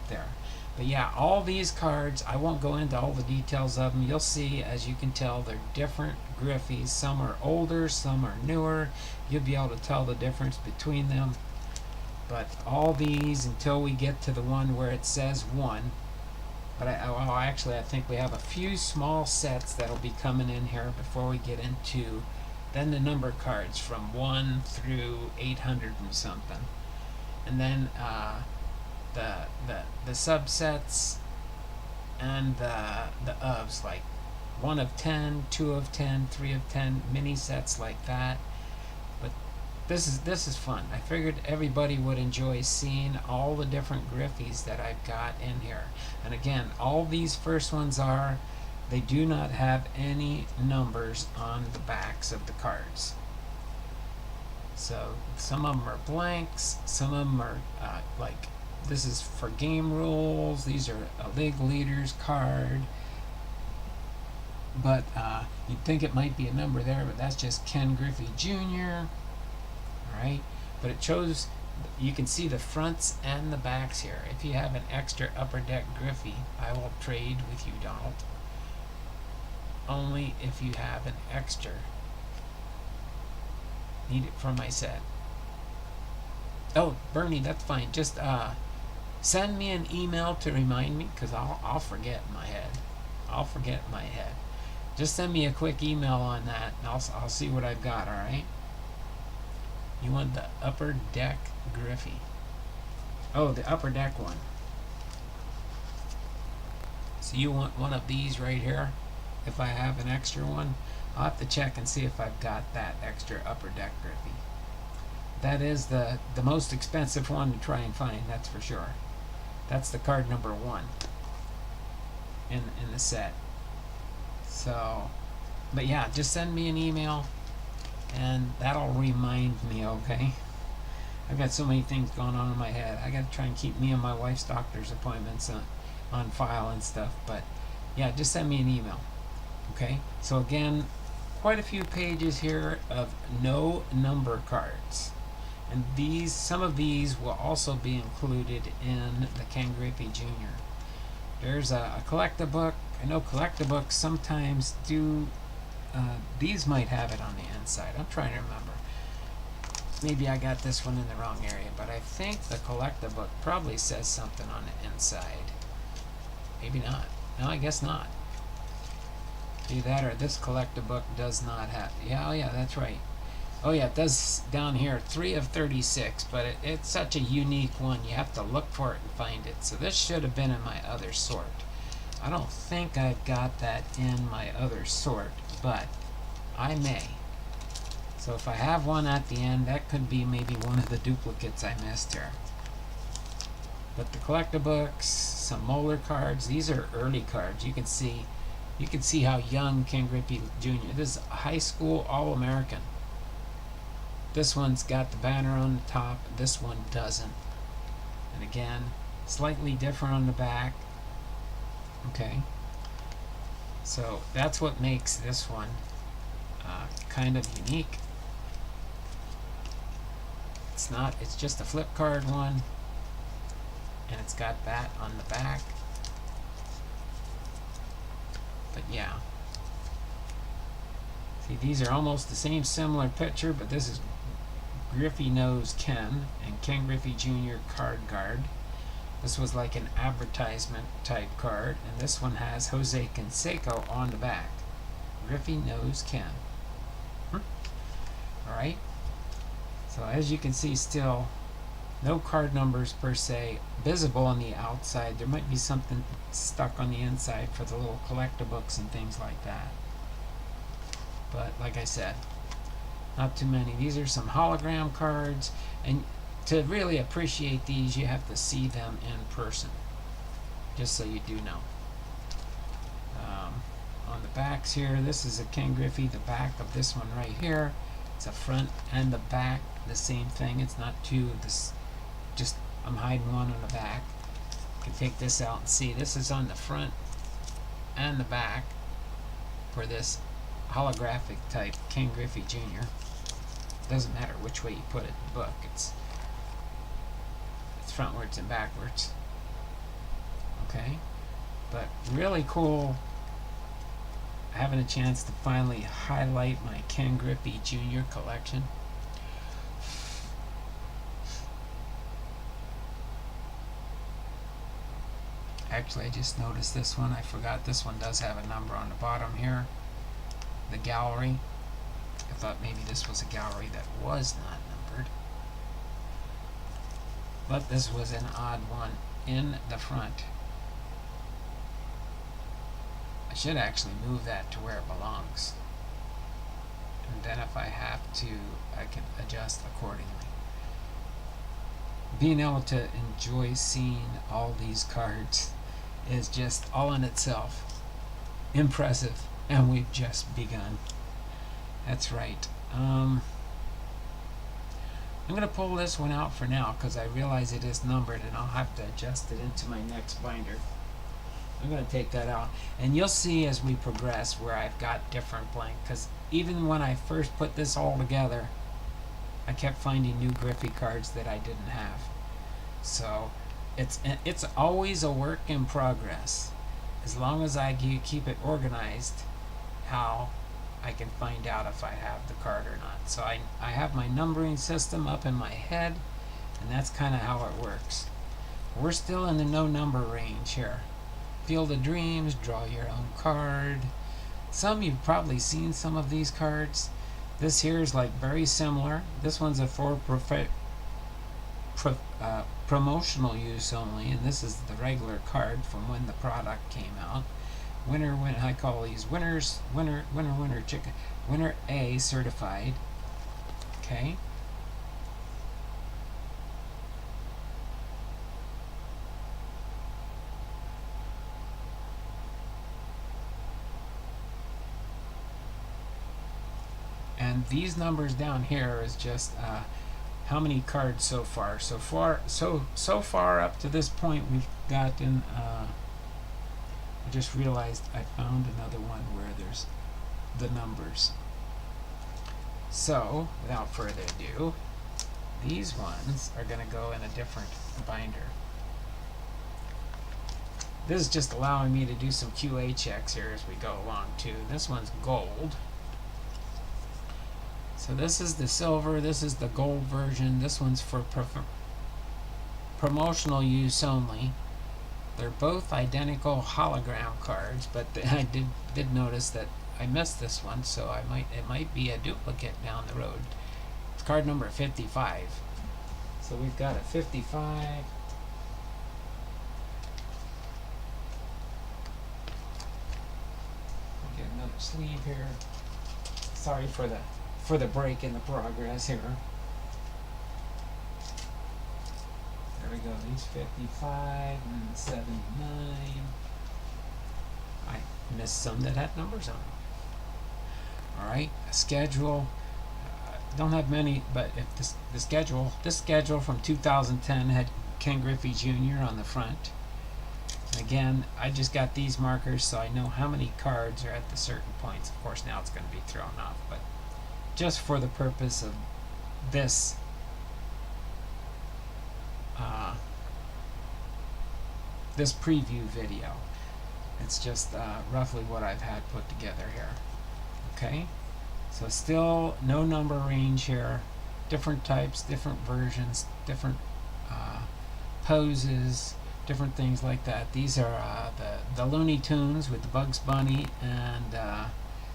there. But yeah, all these cards, I won't go into all the details of them. You'll see, as you can tell, they're different Griffeys. Some are older, some are newer. You'll be able to tell the difference between them. But all these, until we get to the one where it says 1. But I think we have a few small sets that'll be coming in here before we get into then the number cards from 1 through 800 and something. And then the subsets and the ofs, like 1 of 10, 2 of 10, 3 of 10, mini sets like that. But this is fun. I figured everybody would enjoy seeing all the different Griffeys that I've got in here. And again, all these first ones they do not have any numbers on the backs of the cards. So some of them are blanks, some of them are like, this is for game rules, these are a league leaders card, but you'd think it might be a number there, but that's just Ken Griffey Jr. Alright, but it shows, you can see the fronts and the backs here. If you have an extra upper deck Griffey, I will trade with you, Donald. Only if you have an extra. Need it for my set. Oh, Bernie, that's fine. Just send me an email to remind me, because I'll forget in my head. I'll forget in my head. Just send me a quick email on that, and I'll see what I've got. All right. You want the upper deck Griffey? Oh, the upper deck one. So you want one of these right here? If I have an extra one, I'll have to check and see if I've got that extra upper deck Griffey. That is the most expensive one to try and find, that's for sure. That's the card number 1 in the set. So, but yeah, just send me an email and that'll remind me, okay? I've got so many things going on in my head. I gotta try and keep me and my wife's doctor's appointments on file and stuff. But yeah, just send me an email. Okay, so again, quite a few pages here of no number cards. And some of these will also be included in the Ken Griffey Jr. There's a collector book. I know collector books sometimes do, these might have it on the inside. I'm trying to remember. Maybe I got this one in the wrong area, but I think the collector book probably says something on the inside. Maybe not. No, I guess not. Either that or this collector book does not have. Yeah, oh yeah, that's right. Oh yeah, it does down here, 3 of 36, but it's such a unique one. You have to look for it and find it. So this should have been in my other sort. I don't think I've got that in my other sort, but I may. So if I have one at the end, that could be maybe one of the duplicates I missed here. But the collector books, some Moeller cards, these are early cards. You can see how young Ken Griffey Jr. This is a high school All-American. This one's got the banner on the top, this one doesn't. And again, slightly different on the back. Okay. So that's what makes this one kind of unique. It's just a flip card one. And it's got that on the back. But yeah. See, these are almost the same similar picture, but this is Griffey Knows Ken and Ken Griffey Jr. card guard. This was like an advertisement type card, and this one has Jose Canseco on the back. Griffey Knows Ken. Alright. So as you can see, still no card numbers per se visible on the outside. There might be something stuck on the inside for the little collector books and things like that. But like I said, not too many. These are some hologram cards, and to really appreciate these, you have to see them in person, just so you do know. On the backs here, this is a Ken Griffey, the back of this one right here. It's a front and the back, the same thing. It's not two, just I'm hiding one on the back. You can take this out and see. This is on the front and the back for this holographic type Ken Griffey Jr. Doesn't matter which way you put it in the book. It's frontwards and backwards. Okay, but really cool having a chance to finally highlight my Ken Griffey Jr. collection. Actually, I just noticed this one. I forgot this one does have a number on the bottom here. The gallery. I thought maybe this was a gallery that was not numbered. But this was an odd one in the front. I should actually move that to where it belongs. And then if I have to, I can adjust accordingly. Being able to enjoy seeing all these cards is just all in itself impressive, and we've just begun. That's right. I'm going to pull this one out for now because I realize it is numbered, and I'll have to adjust it into my next binder. I'm going to take that out, and you'll see as we progress where I've got different blank, because even when I first put this all together, I kept finding new Griffey cards that I didn't have. So it's always a work in progress, as long as I keep it organized, how I can find out if I have the card or not. So I have my numbering system up in my head, and that's kind of how it works. We're still in the no number range here. Field of Dreams, draw your own card. Some you've probably seen some of these cards. This here is like very similar. This one's a for promotional use only, and this is the regular card from when the product came out. Winner, I call these winners, winner chicken, winner A certified. Okay. And these numbers down here is just how many cards so far. So far up to this point, we've gotten. I just realized I found another one where there's the numbers. So without further ado, these ones are going to go in a different binder. This is just allowing me to do some QA checks here as we go along too. This one's gold. So this is the silver, this is the gold version. This one's for promotional use only. They're both identical hologram cards, but I did notice that I missed this one, so it might be a duplicate down the road. It's card number 55. So we've got a 55. Get another sleeve here. Sorry for the break in the progress here. There we go, these 55 and 79. I missed some that had numbers on them. Alright, a schedule. Don't have many, but if this schedule from 2010 had Ken Griffey Jr. on the front. And again, I just got these markers so I know how many cards are at the certain points. Of course, now it's going to be thrown off, but just for the purpose of this this preview video, it's just roughly what I've had put together here. Okay, so still no number range here, different types, different versions, different poses, different things like that. These are the Looney Tunes with the Bugs Bunny and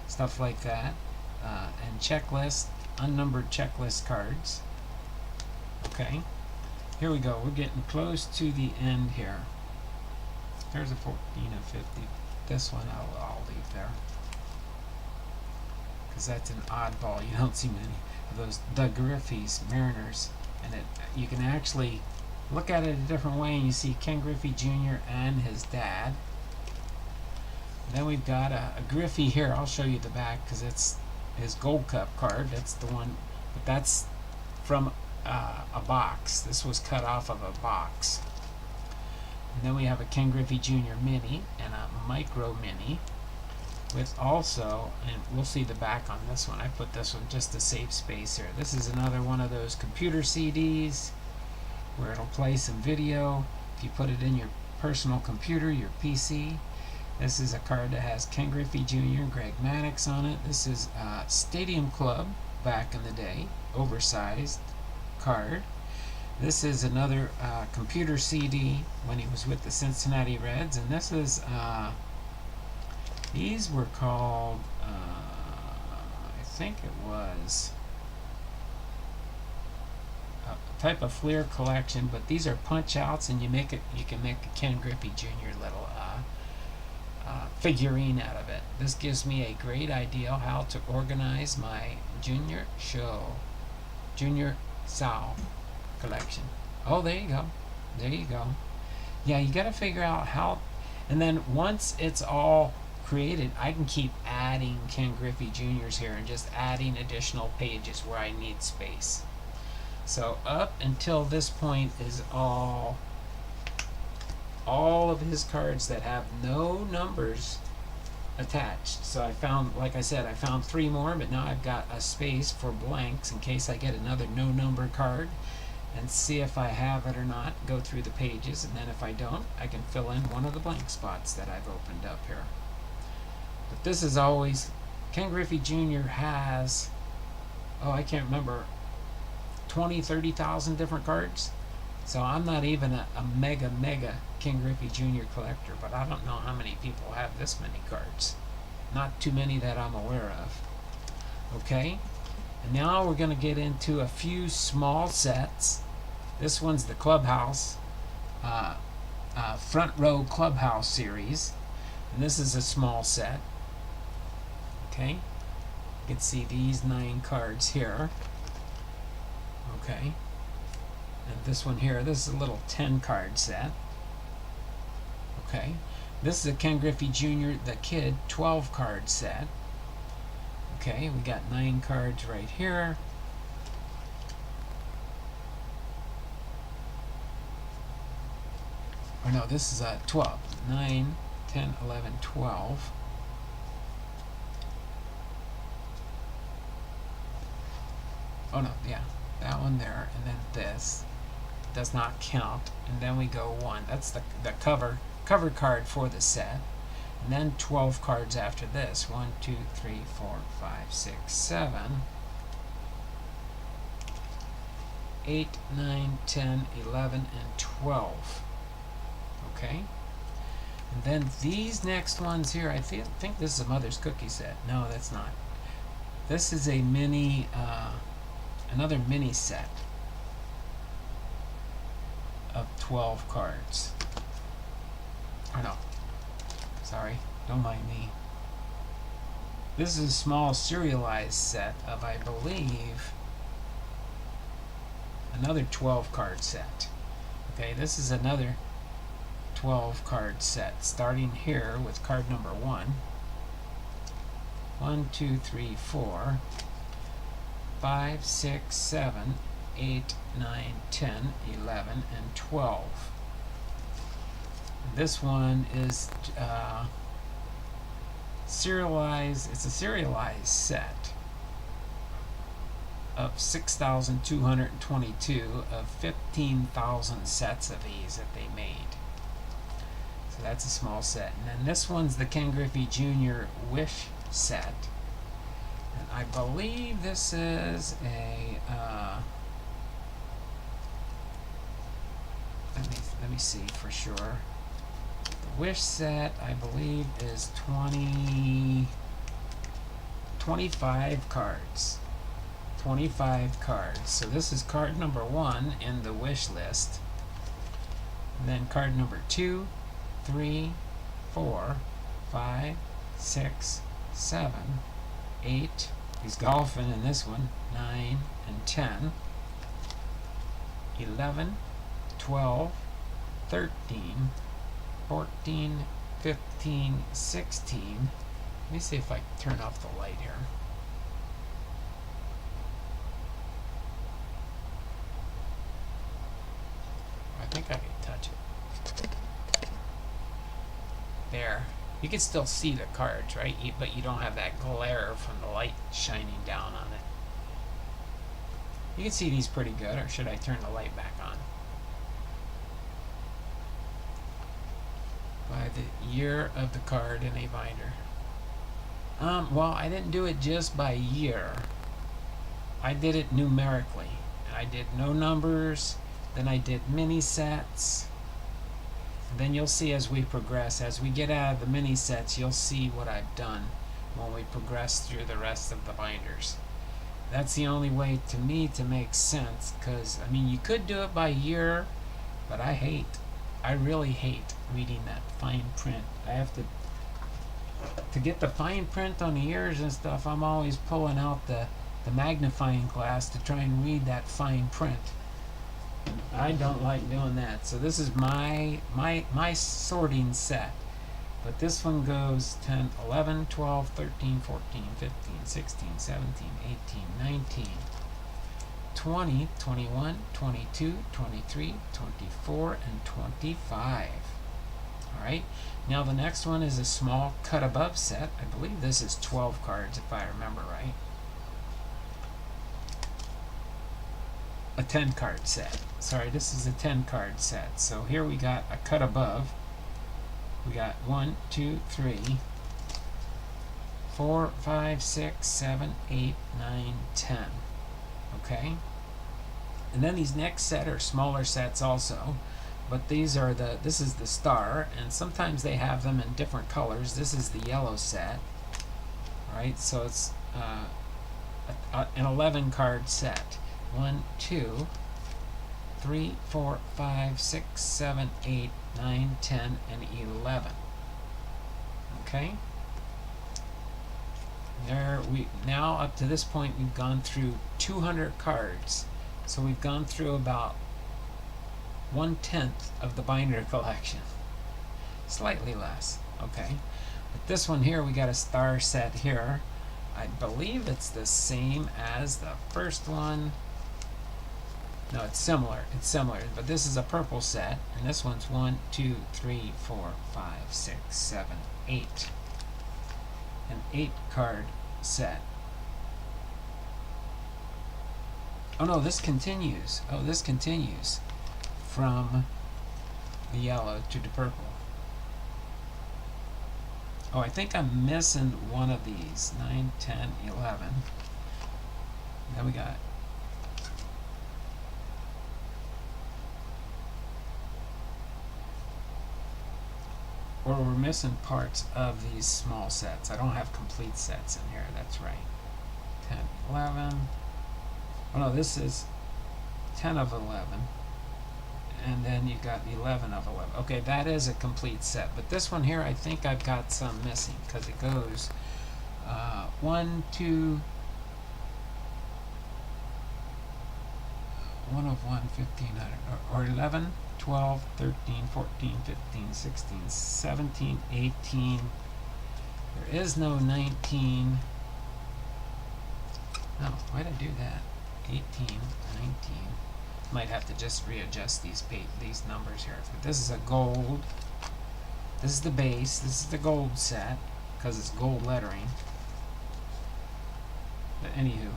stuff like that. And checklist, unnumbered checklist cards. Okay, here we go. We're getting close to the end here. There's a 14 of 50. This one I'll leave there because that's an oddball. You don't see many of those. The Griffey's Mariners, and you can actually look at it a different way, and you see Ken Griffey Jr. and his dad. And then we've got a Griffey here. I'll show you the back because it's his Gold Cup card. That's the one, but that's from a box. This was cut off of a box. And then we have a Ken Griffey Jr. mini and a micro mini with also, and we'll see the back on this one. I put this one just to save space here. This is another one of those computer CDs where it'll play some video if you put it in your personal computer, your PC. This is a card that has Ken Griffey Jr. and Greg Maddux on it. This is Stadium Club back in the day, oversized card. This is another computer CD when he was with the Cincinnati Reds, and this is these were called I think it was a type of Fleer collection, but these are punch outs, and you can make a Ken Griffey Jr. little figurine out of it. This gives me a great idea how to organize my Junior Sal collection. Oh, there you go. There you go. Yeah, you got to figure out how, and then once it's all created, I can keep adding Ken Griffey Jr.'s here and just adding additional pages where I need space. So up until this point is all of his cards that have no numbers attached. So I found, like I said, I found 3 more, but now I've got a space for blanks in case I get another no number card, and see if I have it or not, go through the pages, and then if I don't, I can fill in one of the blank spots that I've opened up here. But this is always, Ken Griffey Jr. has, oh, I can't remember, 20, 30,000 different cards. So I'm not even a mega King Griffey Jr. collector, but I don't know how many people have this many cards. Not too many that I'm aware of. Okay, and now we're going to get into a few small sets. This one's the Clubhouse, Front Row Clubhouse series. And this is a small set. Okay, you can see these 9 cards here. Okay, and this one here, this is a little 10 card set. Okay, this is a Ken Griffey Jr. The Kid 12 card set. Okay, we got 9 cards right here. Or no, this is 12. 9, 10, 11, 12. Oh no, yeah, that one there, and then this does not count. And then we go 1. That's the cover card for the set. And then 12 cards after this. 1, 2, 3, 4, 5, 6, 7, 8, 9, 10, 11, and 12. Okay? And then these next ones here, I think this is a Mother's Cookie set. No, that's not. This is a mini, another mini set of 12 cards. Or no. Sorry, don't mind me. This is a small serialized set of, I believe, another 12 card set. Okay, this is another 12 card set, starting here with card number 1. 1, 2, 3, 4, 5, 6, 7, 8, 9, 10, 11, and 12. This one is serialized. It's a serialized set of 6,222 of 15,000 sets of these that they made. So that's a small set. And then this one's the Ken Griffey Jr. Wish set. And I believe this is a let me see for sure. The Wish set, I believe, is 25 cards. 25 cards. So this is card number 1 in the wish list. And then card number 2, 3, 4, 5, 6, 7, 8. He's golfing in this one. 9 and 10. 11, 12, 13, 14, 15, 16. Let me see if I can turn off the light here. I think I can touch it. There. You can still see the cards, right? But you don't have that glare from the light shining down on it. You can see these pretty good, or should I turn the light back on? By the year of the card in a binder. Well, I didn't do it just by year. I did it numerically. I did no numbers, then I did mini sets. And then you'll see as we progress, as we get out of the mini sets, you'll see what I've done when we progress through the rest of the binders. That's the only way to me to make sense, because I mean you could do it by year, but I really hate reading that fine print. I have to get the fine print on the years and stuff. I'm always pulling out the magnifying glass to try and read that fine print. I don't like doing that. So this is my sorting set. But this one goes 10, 11, 12, 13, 14, 15, 16, 17, 18, 19, 20, 21, 22, 23, 24, and 25. Alright, now the next one is a small cut above set. I believe this is 12 cards if I remember right. A 10 card set. Sorry, this is a 10 card set. So here we got a cut above. We got 1, 2, 3, 4, 5, 6, 7, 8, 9, 10. Okay? And then these next set are smaller sets also, but this is the star, and sometimes they have them in different colors. This is the yellow set, right? So it's an 11 card set. 1, 2, 3, 4, 5, 6, 7, 8, 9, 10, and 11. Okay? Now up to this point we've gone through 200 cards. So we've gone through about 1/10 of the binder collection. Slightly less. Okay. But this one here, we got a star set here. I believe it's the same as the first one. No, it's similar. It's similar. But this is a purple set. And this one's 1, 2, 3, 4, 5, 6, 7, 8. An 8 card set. Oh no, this continues. Oh, this continues from the yellow to the purple. Oh, I think I'm missing one of these. 9, 10, 11. Then we got or we're missing parts of these small sets. I don't have complete sets in here. That's right. 10, 11. Oh no, this is 10 of 11. And then you got 11 of 11. Okay, that is a complete set. But this one here, I think I've got some missing because it goes 1, 2, 1 of 1, 1500, or 11, 12, 13, 14, 15, 16, 17, 18. There is no 19. No, why'd I do that? 18, 19. Might have to just readjust these numbers here. But this is a gold. This is the base. This is the gold set because it's gold lettering. But anywho,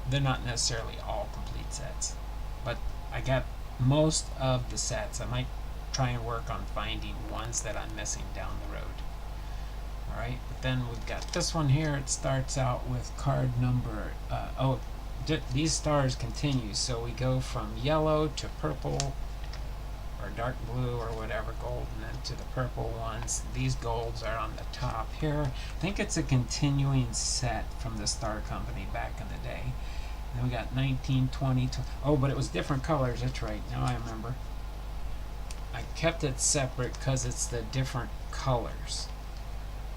they're not necessarily all complete sets, but I got most of the sets. I might try and work on finding ones that I'm missing down the road. Alright, but then we've got this one here. It starts out with card number, these stars continue, so we go from yellow to purple, or dark blue, or whatever, gold, and then to the purple ones. These golds are on the top here. I think it's a continuing set from the Star Company back in the day. Then we got 19, 20, oh, but it was different colors, that's right, now I remember. I kept it separate because it's the different colors.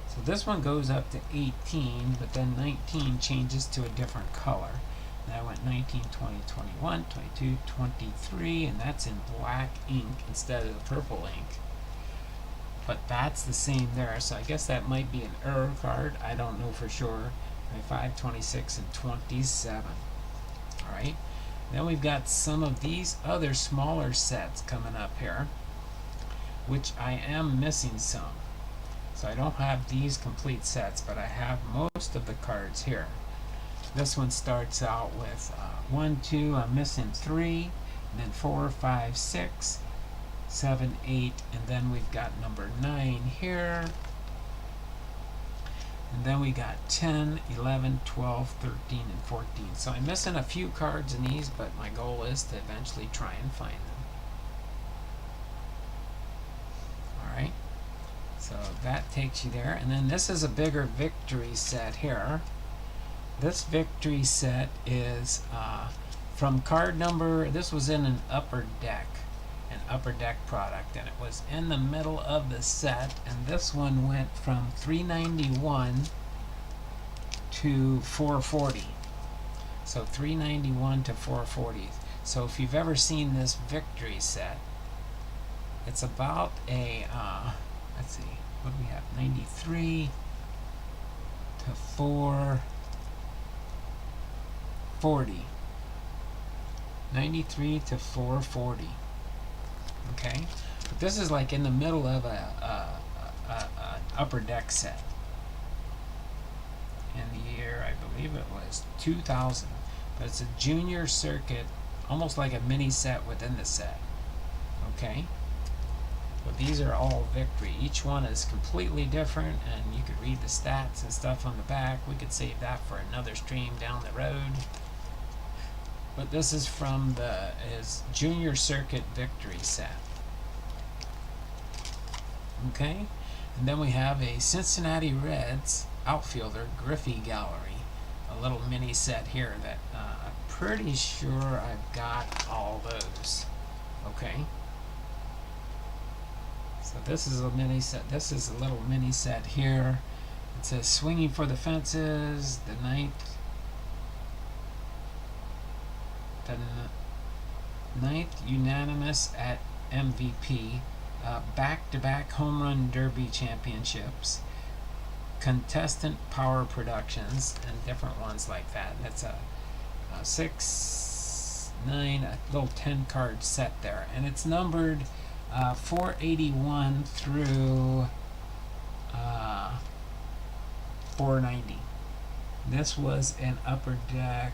So this one goes up to 18, but then 19 changes to a different color. Then I went 19, 20, 21, 22, 23, and that's in black ink instead of the purple ink. But that's the same there, so I guess that might be an error card. I don't know for sure. 25, 26, and 27. Alright. Then we've got some of these other smaller sets coming up here, which I am missing some. So I don't have these complete sets, but I have most of the cards here. This one starts out with 1, 2, I'm missing 3, and then 4, 5, 6, 7, 8, and then we've got number 9 here. And then we got 10, 11, 12, 13, and 14. So I'm missing a few cards in these, but my goal is to eventually try and find them. Alright, so that takes you there. And then this is a bigger victory set here. This victory set is from card number, this was in an upper deck product, and it was in the middle of the set, and this one went from 391 to 440. So 391 to 440. So if you've ever seen this victory set, it's about a let's see, what do we have? 93 to 440. 93 to 440. Okay, but this is like in the middle of an upper deck set. In the year, I believe it was 2000. But it's a junior circuit, almost like a mini set within the set. Okay, but these are all victory. Each one is completely different, and you could read the stats and stuff on the back. We could save that for another stream down the road. but this is from his junior circuit victory set. Okay, and then we have a Cincinnati Reds outfielder Griffey gallery, a little mini set here that I'm pretty sure I've got all those. Okay, so this is a mini set. This is a little mini set here. It says swinging for the fences, the ninth unanimous at MVP, back-to-back home run derby championships, contestant power productions, and different ones like that. That's a 6, 9, a little 10 card set there, and it's numbered 481 through 490. This was an upper deck.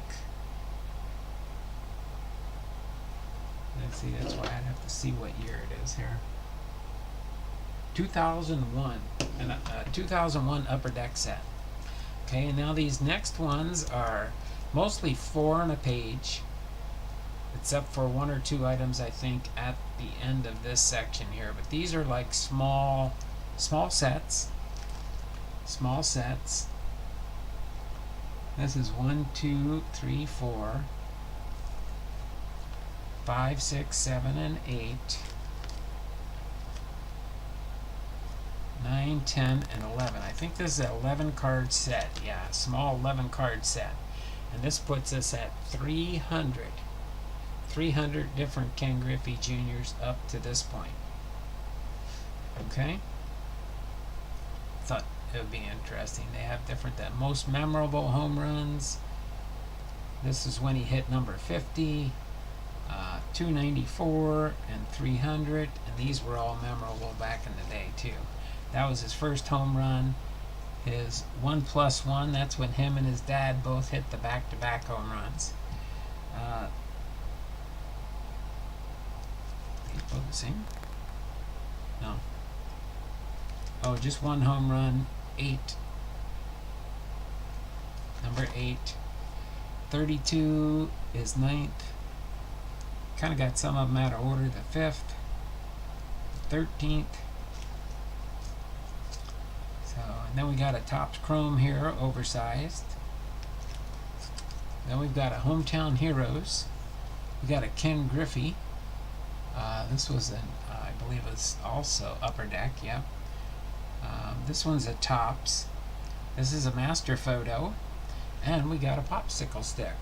Let's see, that's why I'd have to see what year it is here. 2001, and 2001 upper deck set. Okay, and now these next ones are mostly 4 on a page, except for 1 or 2 items I think at the end of this section here. But these are like small sets. Small sets. This is 1, 2, 3, 4, 5, 6, 7, and 8, 9, 10, and 11. I think this is an 11 card set. Yeah, small 11 card set. And this puts us at 300. 300 different Ken Griffey Juniors up to this point. Okay? Thought it would be interesting. They have different, the most memorable home runs. This is when he hit number 50, 294, and 300. And these were all memorable back in the day, too. That was his first home run. His 1+1, that's when him and his dad both hit the back-to-back home runs. Both the same? No. Oh, just one home run. 8. Number 8. 32 is 9th. Kind of got some of them out of order. The 5th. 13th. So, and then we got a Topps Chrome here, oversized. Then we've got a Hometown Heroes. We got a Ken Griffey. This was I believe it's also upper deck, yeah. This one's a Topps. This is a master photo. And we got a popsicle stick.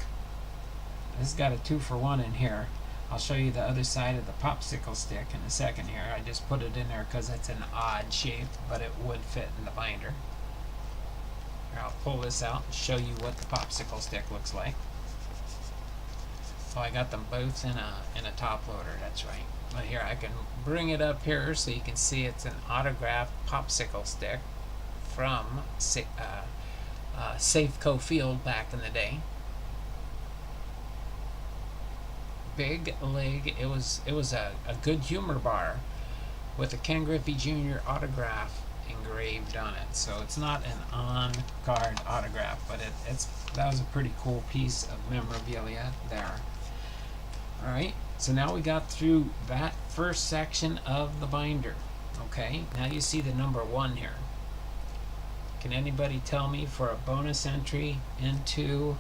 This has got a 2-for-1 in here. I'll show you the other side of the popsicle stick in a second here. I just put it in there because it's an odd shape, but it would fit in the binder. Here, I'll pull this out and show you what the popsicle stick looks like. So I got them both in a top loader, that's right. But here, I can bring it up here so you can see it's an autographed popsicle stick from Safeco Field back in the day. Big leg. It was a Good Humor bar with a Ken Griffey Jr. autograph engraved on it. So it's not an on-card autograph, but that was a pretty cool piece of memorabilia there. All right, so now we got through that first section of the binder. Okay, now you see the number 1 here. Can anybody tell me for a bonus entry into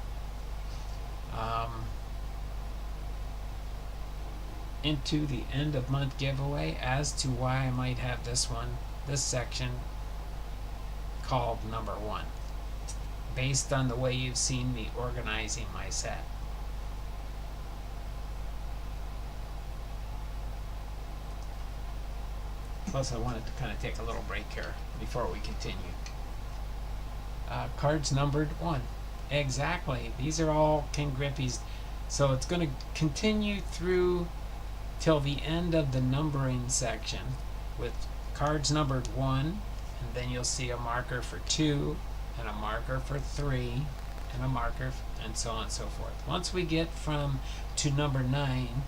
the end of month giveaway as to why I might have this section called number 1, based on the way you've seen me organizing my set? Plus, I wanted to kind of take a little break here before we continue. Cards numbered 1. Exactly. These are all Ken Griffey's. So it's going to continue through till the end of the numbering section with cards numbered 1, and then you'll see a marker for 2, and a marker for 3, and a marker, and so on and so forth. Once we get to number 9,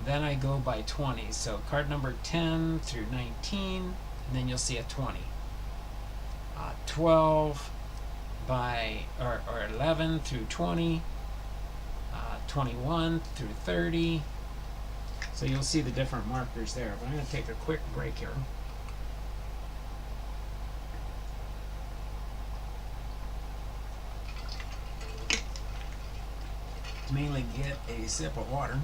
then I go by 20. So card number 10 through 19, and then you'll see a 20. 12 or 11 through 20, 21 through 30. So you'll see the different markers there. But I'm going to take a quick break here. To mainly get a sip of water.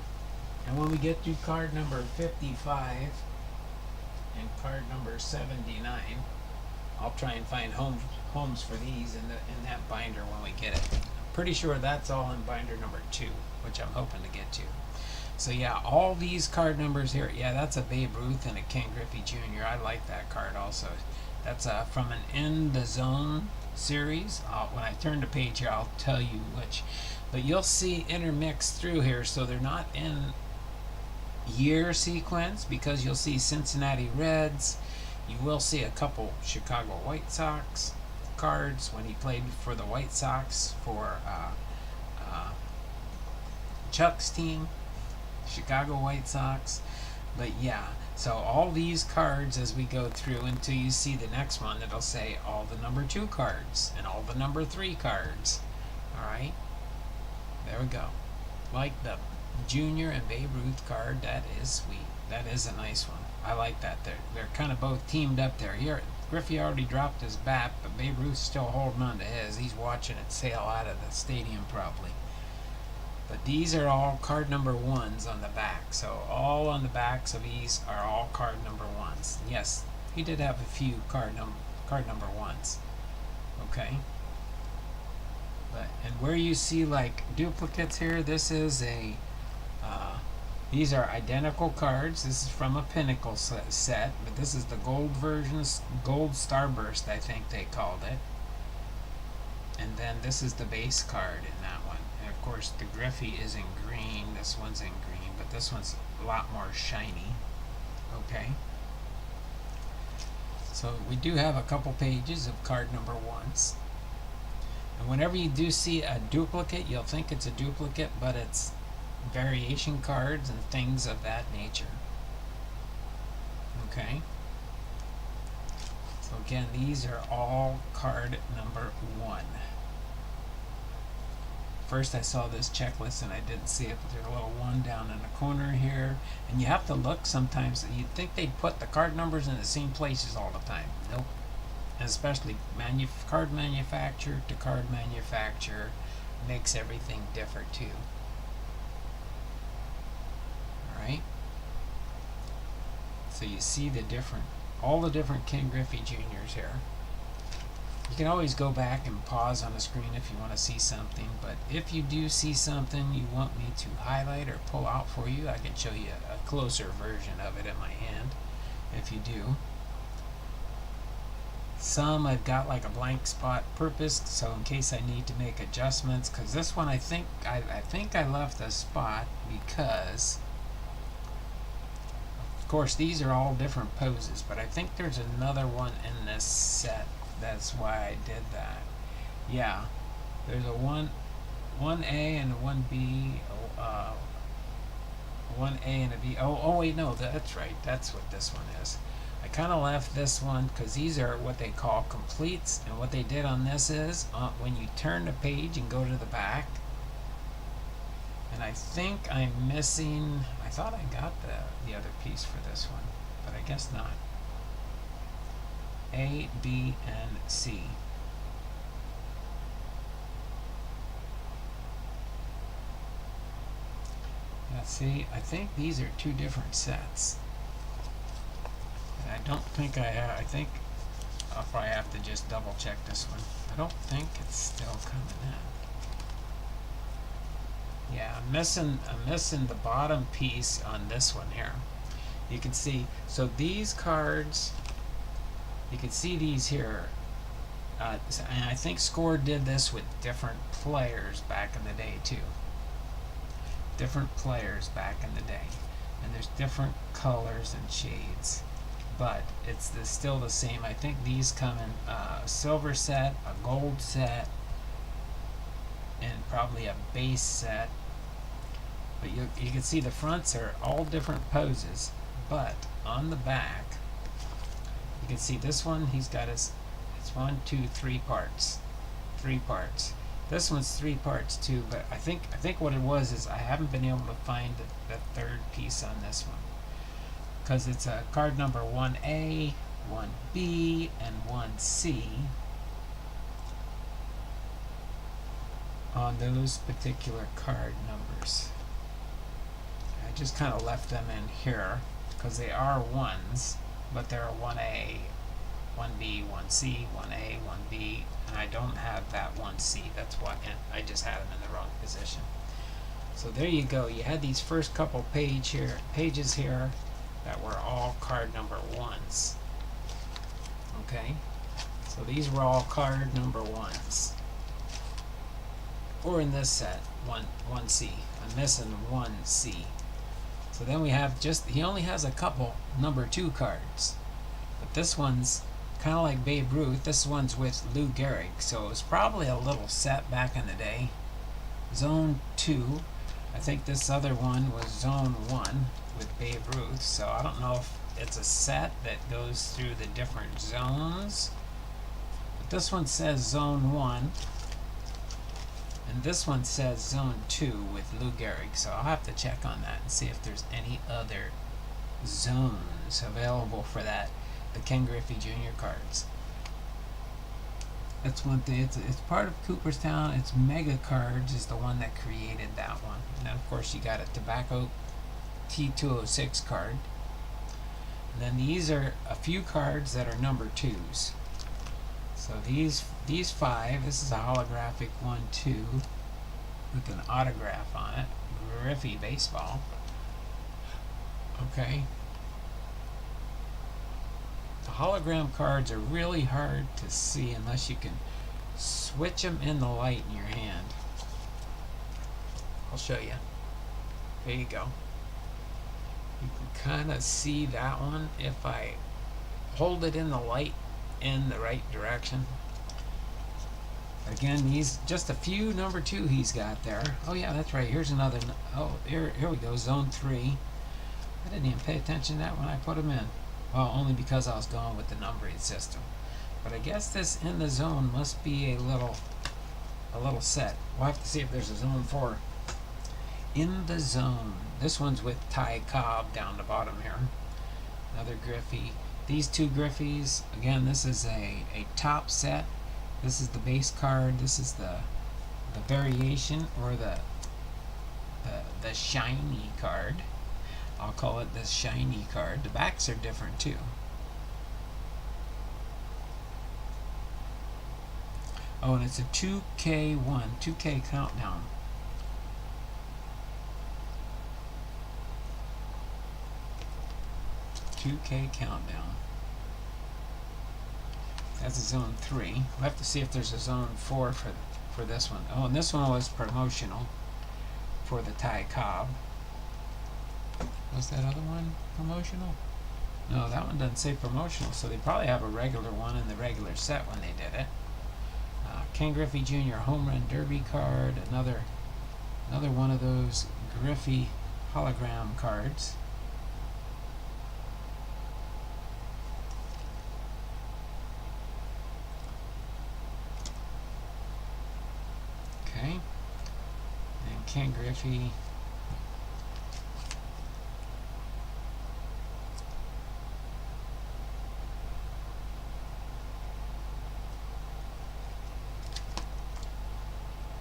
And when we get to card number 55 and card number 79, I'll try and find homes for these in that binder when we get it. I'm pretty sure that's all in binder number 2, which I'm hoping to get to. So yeah, all these card numbers here, yeah, that's a Babe Ruth and a Ken Griffey Jr. I like that card also. That's from an In the Zone series. When I turn the page here, I'll tell you which. But you'll see intermixed through here, so they're not in year sequence, because you'll see Cincinnati Reds. You will see a couple Chicago White Sox cards when he played for the White Sox for Chuck's team, Chicago White Sox. But yeah, so all these cards as we go through until you see the next one, it'll say all the number 2 cards and all the number 3 cards. Alright, there we go. Like the Junior and Babe Ruth card, that is sweet. That is a nice one. I like that. They're kind of both teamed up there. Here, Griffey already dropped his bat, but Babe Ruth's still holding on to his. He's watching it sail out of the stadium probably. But these are all card number 1s on the back. So all on the backs of these are all card number 1s. Yes, he did have a few card number 1s. Okay. And where you see like duplicates here, this is a these are identical cards. This is from a Pinnacle set, but this is the gold version, Gold Starburst, I think they called it. And then this is the base card in that one. And of course the Griffey is in green, this one's in green, but this one's a lot more shiny. Okay. So we do have a couple pages of card number 1s. And whenever you do see a duplicate, you'll think it's a duplicate, but it's variation cards and things of that nature. Okay. So again, these are all card number 1. First I saw this checklist and I didn't see it, but there's a little 1 down in the corner here. And you have to look sometimes. You'd think they'd put the card numbers in the same places all the time. Nope. And especially card manufacturer to card manufacturer makes everything different too. Alright? So you see all the different Ken Griffey Juniors here. You can always go back and pause on the screen if you want to see something, but if you do see something you want me to highlight or pull out for you, I can show you a closer version of it in my hand if you do. Some I've got like a blank spot purpose, so in case I need to make adjustments, because this one I think I left a spot because of course these are all different poses, but I think there's another one in this set. That's why I did that. Yeah, there's a 1A and a 1B, 1A and a B. Oh wait, no, that's right. That's what this one is. I kind of left this one because these are what they call completes, and what they did on this is when you turn the page and go to the back, and I think I'm missing, I thought I got the other piece for this one, but I guess not. A, B, and C. Now see, I think these are 2 different sets. I don't think I think I'll probably have to just double check this one. I don't think it's still coming in. Yeah, I'm missing the bottom piece on this one here. You can see, so these cards, you can see these here. And I think Score did this with different players back in the day too. Different players back in the day. And there's different colors and shades. But it's still the same. I think these come in a silver set, a gold set, and probably a base set. But you can see the fronts are all different poses. But on the back, you can see this one, he's got it's 1, 2, 3 parts. 3 parts. This one's 3 parts too, but I think what it was is I haven't been able to find the third piece on this one, because it's a card number 1A, 1B, and 1C on those particular card numbers. I just kind of left them in here because they are 1s, but they're 1A, 1B, 1C, 1A, 1B, and I don't have that 1C. That's why I just had them in the wrong position. So there you go. You had these first couple pages here that were all card number 1s. Okay? So these were all card number 1s. Or in this set, 1C. I'm missing 1C. So then we have he only has a couple number 2 cards. But this one's kind of like Babe Ruth. This one's with Lou Gehrig. So it was probably a little set back in the day. Zone 2. I think this other one was Zone 1 with Babe Ruth. So I don't know if it's a set that goes through the different zones. But this one says Zone 1. And this one says Zone 2 with Lou Gehrig, so I'll have to check on that and see if there's any other zones available for that, the Ken Griffey Jr. cards. That's one thing. It's part of Cooperstown. It's Mega Cards is the one that created that one. And then of course you got a Tobacco T206 card. And then these are a few cards that are number 2s. So these 5, this is a holographic 1-2 with an autograph on it. Griffey baseball. Okay. The hologram cards are really hard to see unless you can switch them in the light in your hand. I'll show you. There you go. You can kind of see that one if I hold it in the light in the right direction. Again, these just a few number 2 he's got there. Oh yeah, that's right. Here's another. Oh, here we go. Zone 3. I didn't even pay attention to that when I put them in. Well, only because I was going with the numbering system. But I guess this in the zone must be a little set. We'll have to see if there's a Zone 4 in the zone. This one's with Ty Cobb down the bottom here. Another Griffey. These 2 Griffies, again, this is a top set. This is the base card. This is the variation, or the shiny card. I'll call it the shiny card. The backs are different too. Oh, and it's a 2K countdown. Countdown. That's a Zone 3. We'll have to see if there's a Zone 4 for this one. Oh, and this one was promotional for the Ty Cobb. Was that other one promotional? No, that one doesn't say promotional, so they probably have a regular one in the regular set when they did it. Ken Griffey Jr. Home Run Derby card. Another one of those Griffey hologram cards. Okay. And Ken Griffey.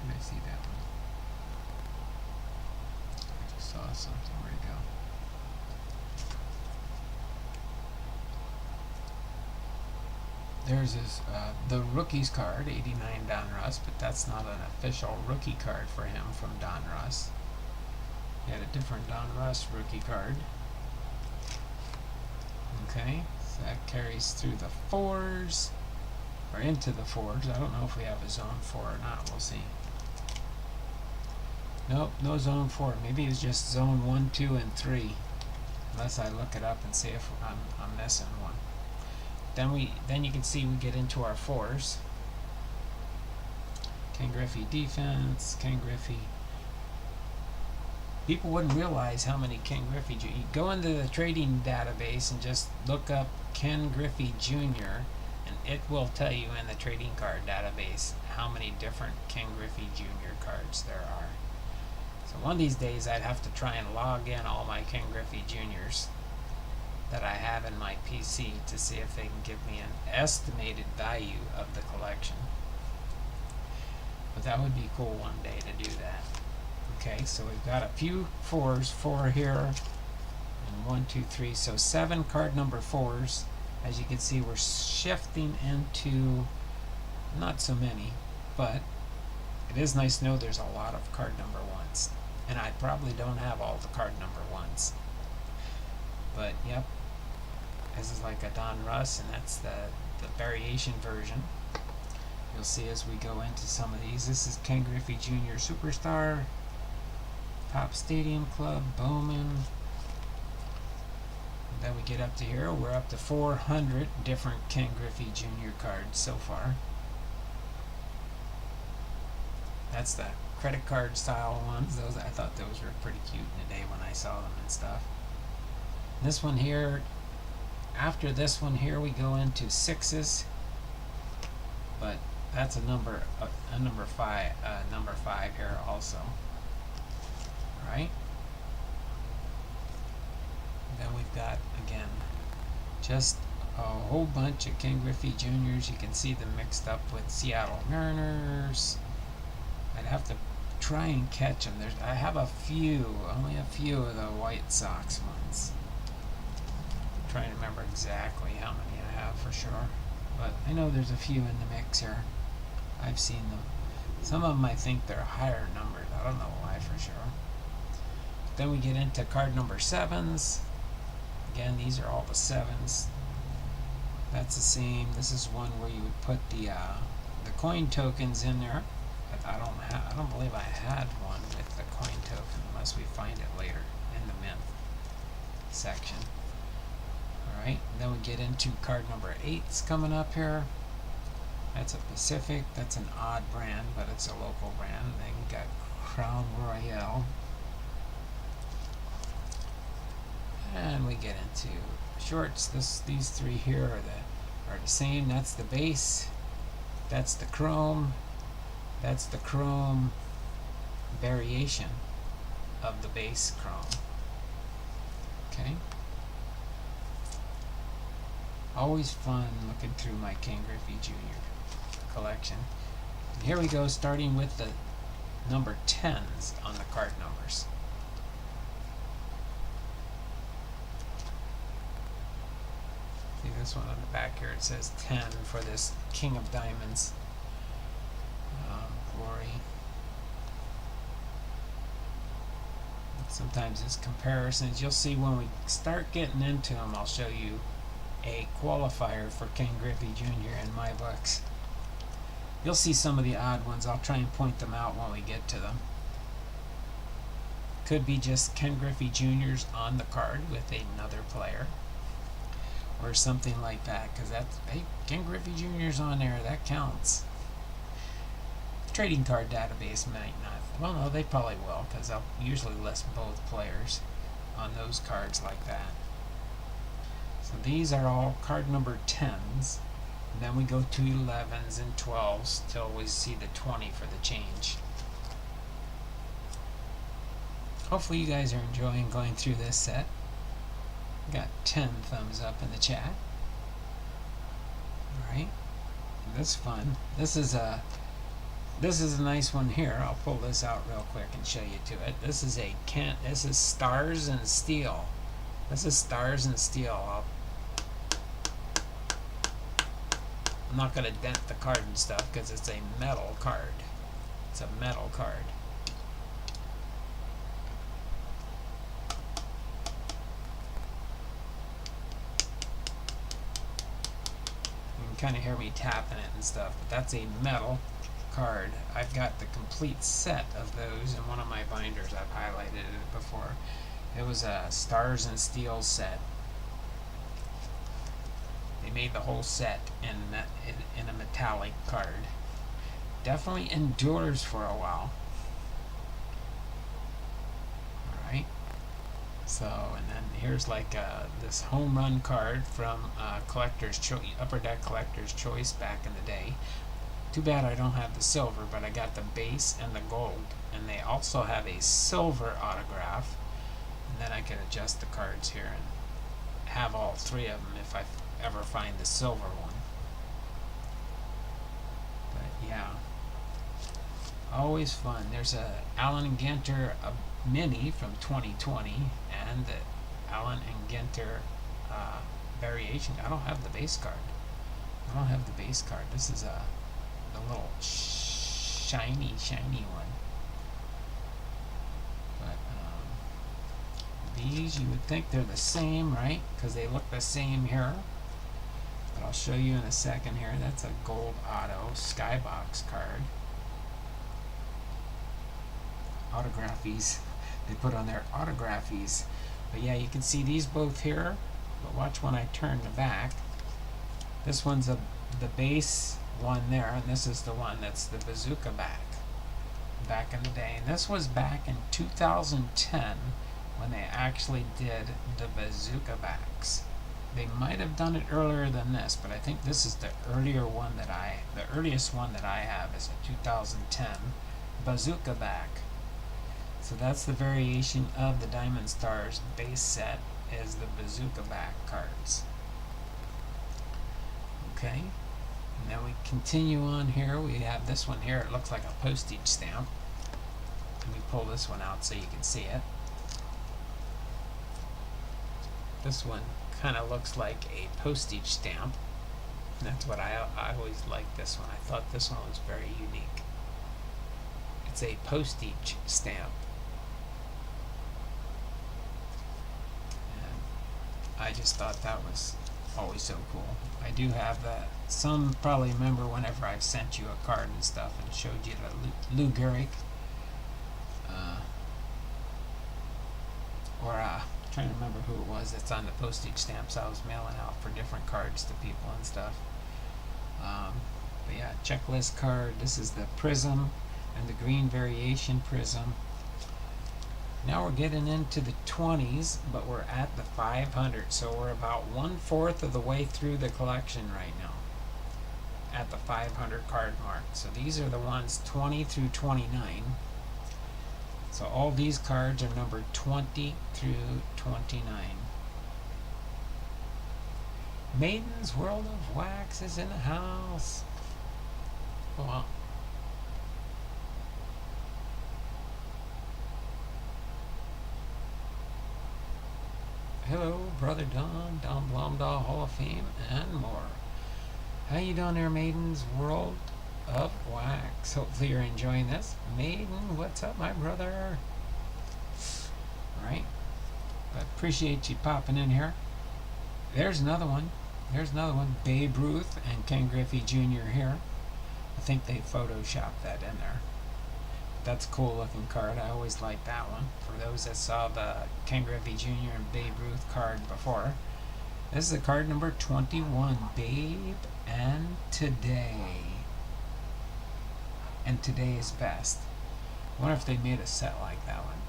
Did I see that one? I just saw something. Where'd it go? There's this, the rookies card, 89 Don Russ, but that's not an official rookie card for him from Don Russ. He had a different Don Russ rookie card. Okay, so that carries through the 4s, or into the 4s. I don't know if we have a Zone 4 or not. We'll see. Nope, no Zone 4. Maybe it's just Zone 1, 2, and 3. Unless I look it up and see if I'm missing one. Then you can see we get into our 4s. Ken Griffey defense, Ken Griffey. People wouldn't realize how many Ken Griffey. You go into the trading database and just look up Ken Griffey Jr. and it will tell you in the trading card database how many different Ken Griffey Jr. cards there are. So one of these days I'd have to try and log in all my Ken Griffey Jr.'s that I have in my PC to see if they can give me an estimated value of the collection. But that would be cool one day to do that. Okay, so we've got a few fours, 4 here, and 1, 2, 3, so 7 card number 4s. As you can see, we're shifting into not so many, but it is nice to know there's a lot of card number 1s. And I probably don't have all the card number 1s. But yep, this is like a Don Russ, and that's the variation version. You'll see as we go into some of these. This is Ken Griffey Jr. Superstar, Top Stadium Club, Bowman. And then we get up to here. We're up to 400 different Ken Griffey Jr. cards so far. That's the credit card style ones. Those, I thought those were pretty cute in the day when I saw them and stuff. This one here, after this one here, we go into 6s, but that's a number 5 here also. All right. Then we've got again just a whole bunch of Ken Griffey Juniors. You can see them mixed up with Seattle Mariners. I'd have to try and catch them. I have only a few of the White Sox ones. I'm trying to remember exactly how many I have for sure, but I know there's a few in the mix here. I've seen them. Some of them I think they're higher numbered. I don't know why for sure. Then we get into card number 7s. Again, these are all the 7s. That's the same. This is one where you would put the coin tokens in there. But I don't believe I had one with the coin token unless we find it later in the mint section. All right. Then we get into card number 8s coming up here. That's a Pacific. That's an odd brand, but it's a local brand. Then you got Crown Royale. And we get into shorts. These 3 here are the same. That's the base. That's the chrome. That's the chrome variation of the base chrome. Okay. Always fun looking through my Ken Griffey Jr. collection. And here we go, starting with the number 10s on the card numbers. See this one on the back here, it says 10 for this King of Diamonds. Glory. Sometimes it's comparisons. You'll see when we start getting into them, I'll show you a qualifier for Ken Griffey Jr. in my books. You'll see some of the odd ones. I'll try and point them out when we get to them. Could be just Ken Griffey Jr.'s on the card with another player, or something like that, because that's, hey, Ken Griffey Jr.'s on there, that counts. Trading card database might not. Well, no, they probably will, because I'll usually list both players on those cards like that. So these are all card number 10s. And then we go to 11s and 12s till we see the 20 for the change. Hopefully you guys are enjoying going through this set. Got 10 thumbs up in the chat. Alright. That's fun. This is a nice one here. I'll pull this out real quick and show you to it. This is Stars and Steel. This is Stars and Steel. I'm not going to dent the card and stuff because it's a metal card. It's a metal card. You can kind of hear me tapping it and stuff, but that's a metal card. I've got the complete set of those in one of my binders. I've highlighted it before. It was a Stars and Steel set. They made the whole set in a metallic card. Definitely endures for a while. Alright. So, and then here's like this home run card from Upper Deck Collector's Choice back in the day. Too bad I don't have the silver, but I got the base and the gold. And they also have a silver autograph. And then I can adjust the cards here and have all three of them if I ever find the silver one. But yeah, always fun. There's a Allen and Ginter mini from 2020 and the Allen and Ginter variation. I don't have the base card. This is the little shiny one. But these, you would think they're the same, right? Because they look the same here. But I'll show you in a second here. That's a gold auto skybox card. Autographies. They put on their autographies. But yeah, you can see these both here. But watch when I turn the back. This one's the base one there, and this is the one that's the bazooka back in the day. And this was back in 2010 when they actually did the bazooka backs. They might have done it earlier than this, but I think this is the earliest one that I have is a 2010 bazooka back. So that's the variation of the Diamond Stars base set, is the bazooka back cards. Okay, and then we continue on here. We have this one here. It looks like a postage stamp. Let me pull this one out so you can see it. This one kind of looks like a postage stamp. And that's what I always liked this one. I thought this one was very unique. It's a postage stamp. And I just thought that was always so cool. I do have that. Some probably remember whenever I've sent you a card and stuff and showed you the Lou Gehrig. Trying to remember who it was that's on the postage stamps I was mailing out for different cards to people and stuff. But yeah, checklist card. This is the Prism and the green variation Prism. Now we're getting into the 20s, but we're at the 500, so we're about 1/4 of the way through the collection right now at the 500 card mark. So these are the ones 20 through 29. So all these cards are numbered 20 through 29. Maiden's World of Wax is in the house. Well, hello, Brother Don Blomdahl Hall of Fame, and more. How you doing there, Maiden's World of Wax? Hopefully you're enjoying this. Maiden, what's up, my brother? Alright. Appreciate you popping in here. There's another one. Babe Ruth and Ken Griffey Jr. here. I think they photoshopped that in there. That's a cool looking card. I always liked that one. For those that saw the Ken Griffey Jr. and Babe Ruth card before. This is the card number 21. Babe and Today. And Today is Best. I wonder if they made a set like that one.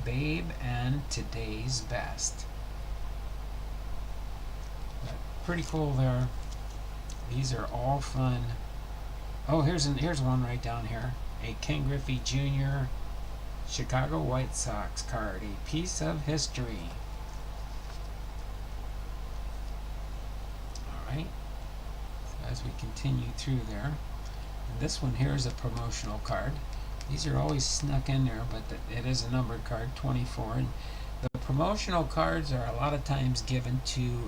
Babe and Today's Best. But pretty cool there. These are all fun. Oh, here's one right down here. A Ken Griffey Jr. Chicago White Sox card. A piece of history. Alright. So as we continue through there. This one here is a promotional card. These are always snuck in there, but it is a numbered card, 24. And the promotional cards are a lot of times given to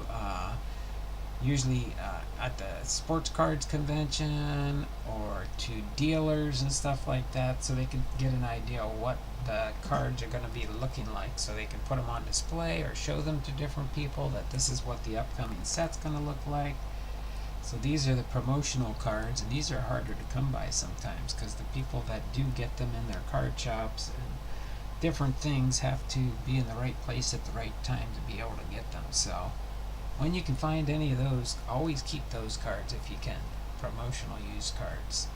usually at the sports cards convention or to dealers and stuff like that, so they can get an idea of what the cards are going to be looking like, so they can put them on display or show them to different people that this is what the upcoming set's going to look like. So these are the promotional cards, and these are harder to come by sometimes because the people that do get them in their card shops and different things have to be in the right place at the right time to be able to get them. So when you can find any of those, always keep those cards if you can. Promotional used cards.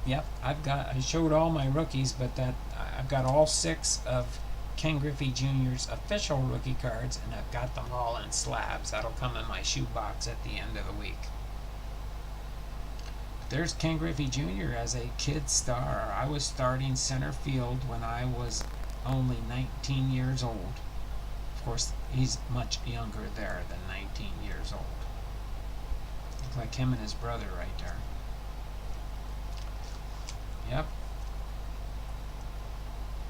Yep, I showed all my rookies, but I've got all 6 of Ken Griffey Jr.'s official rookie cards, and I've got them all in slabs. That'll come in my shoebox at the end of the week. There's Ken Griffey Jr. as a kid star. I was starting center field when I was only 19 years old. Of course, he's much younger there than 19 years old. Looks like him and his brother right there. Yep.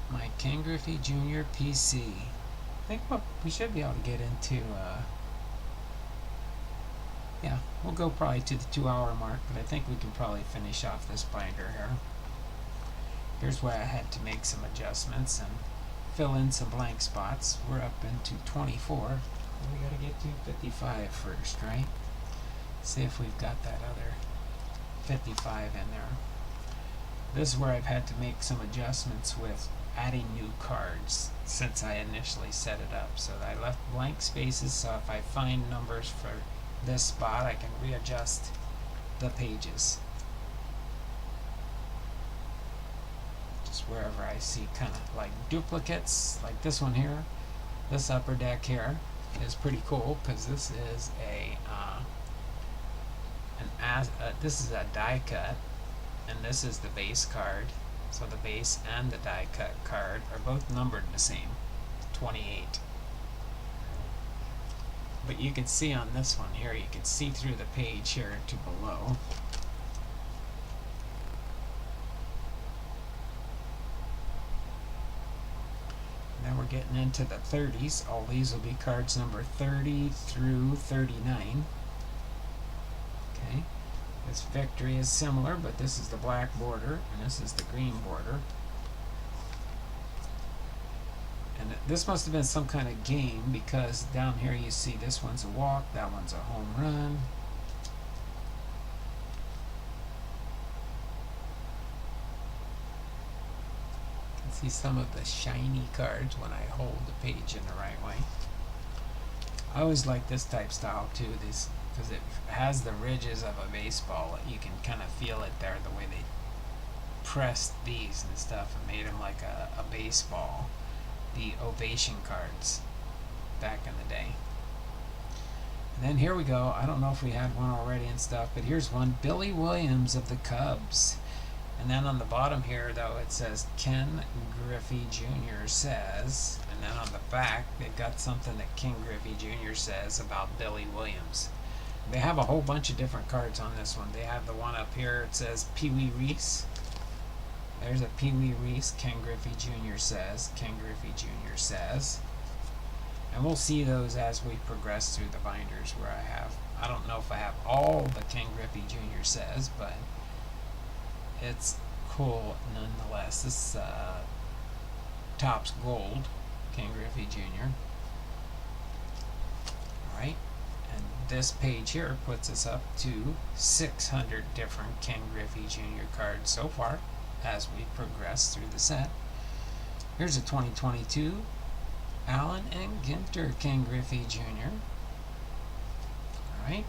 My Ken Griffey Jr. PC. I think we should be able to get into, yeah, we'll go probably to the 2-hour mark, but I think we can probably finish off this binder here. Here's where I had to make some adjustments and fill in some blank spots. We're up into 24. We gotta get to 55 first, right? See if we've got that other 55 in there. This is where I've had to make some adjustments with adding new cards since I initially set it up. So I left blank spaces, so if I find numbers for this spot, I can readjust the pages. Just wherever I see kind of like duplicates, like this one here. This upper deck here is pretty cool because this is this is a die cut, and this is the base card. So the base and the die cut card are both numbered the same, 28. But you can see on this one here, you can see through the page here to below. And then we're getting into the 30s. All these will be cards number 30 through 39. Okay. This victory is similar, but this is the black border, and this is the green border. And this must have been some kind of game, because down here you see this one's a walk, that one's a home run. You can see some of the shiny cards when I hold the page in the right way. I always like this type style too, because it has the ridges of a baseball. You can kind of feel it there, the way they pressed these and stuff and made them like a baseball. The ovation cards back in the day. And then here we go. I don't know if we had one already and stuff, but here's one. Billy Williams of the Cubs. And then on the bottom here, though, it says Ken Griffey Jr. says, and then on the back they've got something that Ken Griffey Jr. says about Billy Williams. They have a whole bunch of different cards on this one. They have the one up here, it says Pee Wee Reese. There's a Pee Wee Reese, Ken Griffey Jr. says, Ken Griffey Jr. says. And we'll see those as we progress through the binders where I don't know if I have all the Ken Griffey Jr. says, but it's cool nonetheless. This Topps Gold, Ken Griffey Jr. Alright, and this page here puts us up to 600 different Ken Griffey Jr. cards so far as we progress through the set. Here's a 2022 Allen and Ginter Ken Griffey Jr. Alright.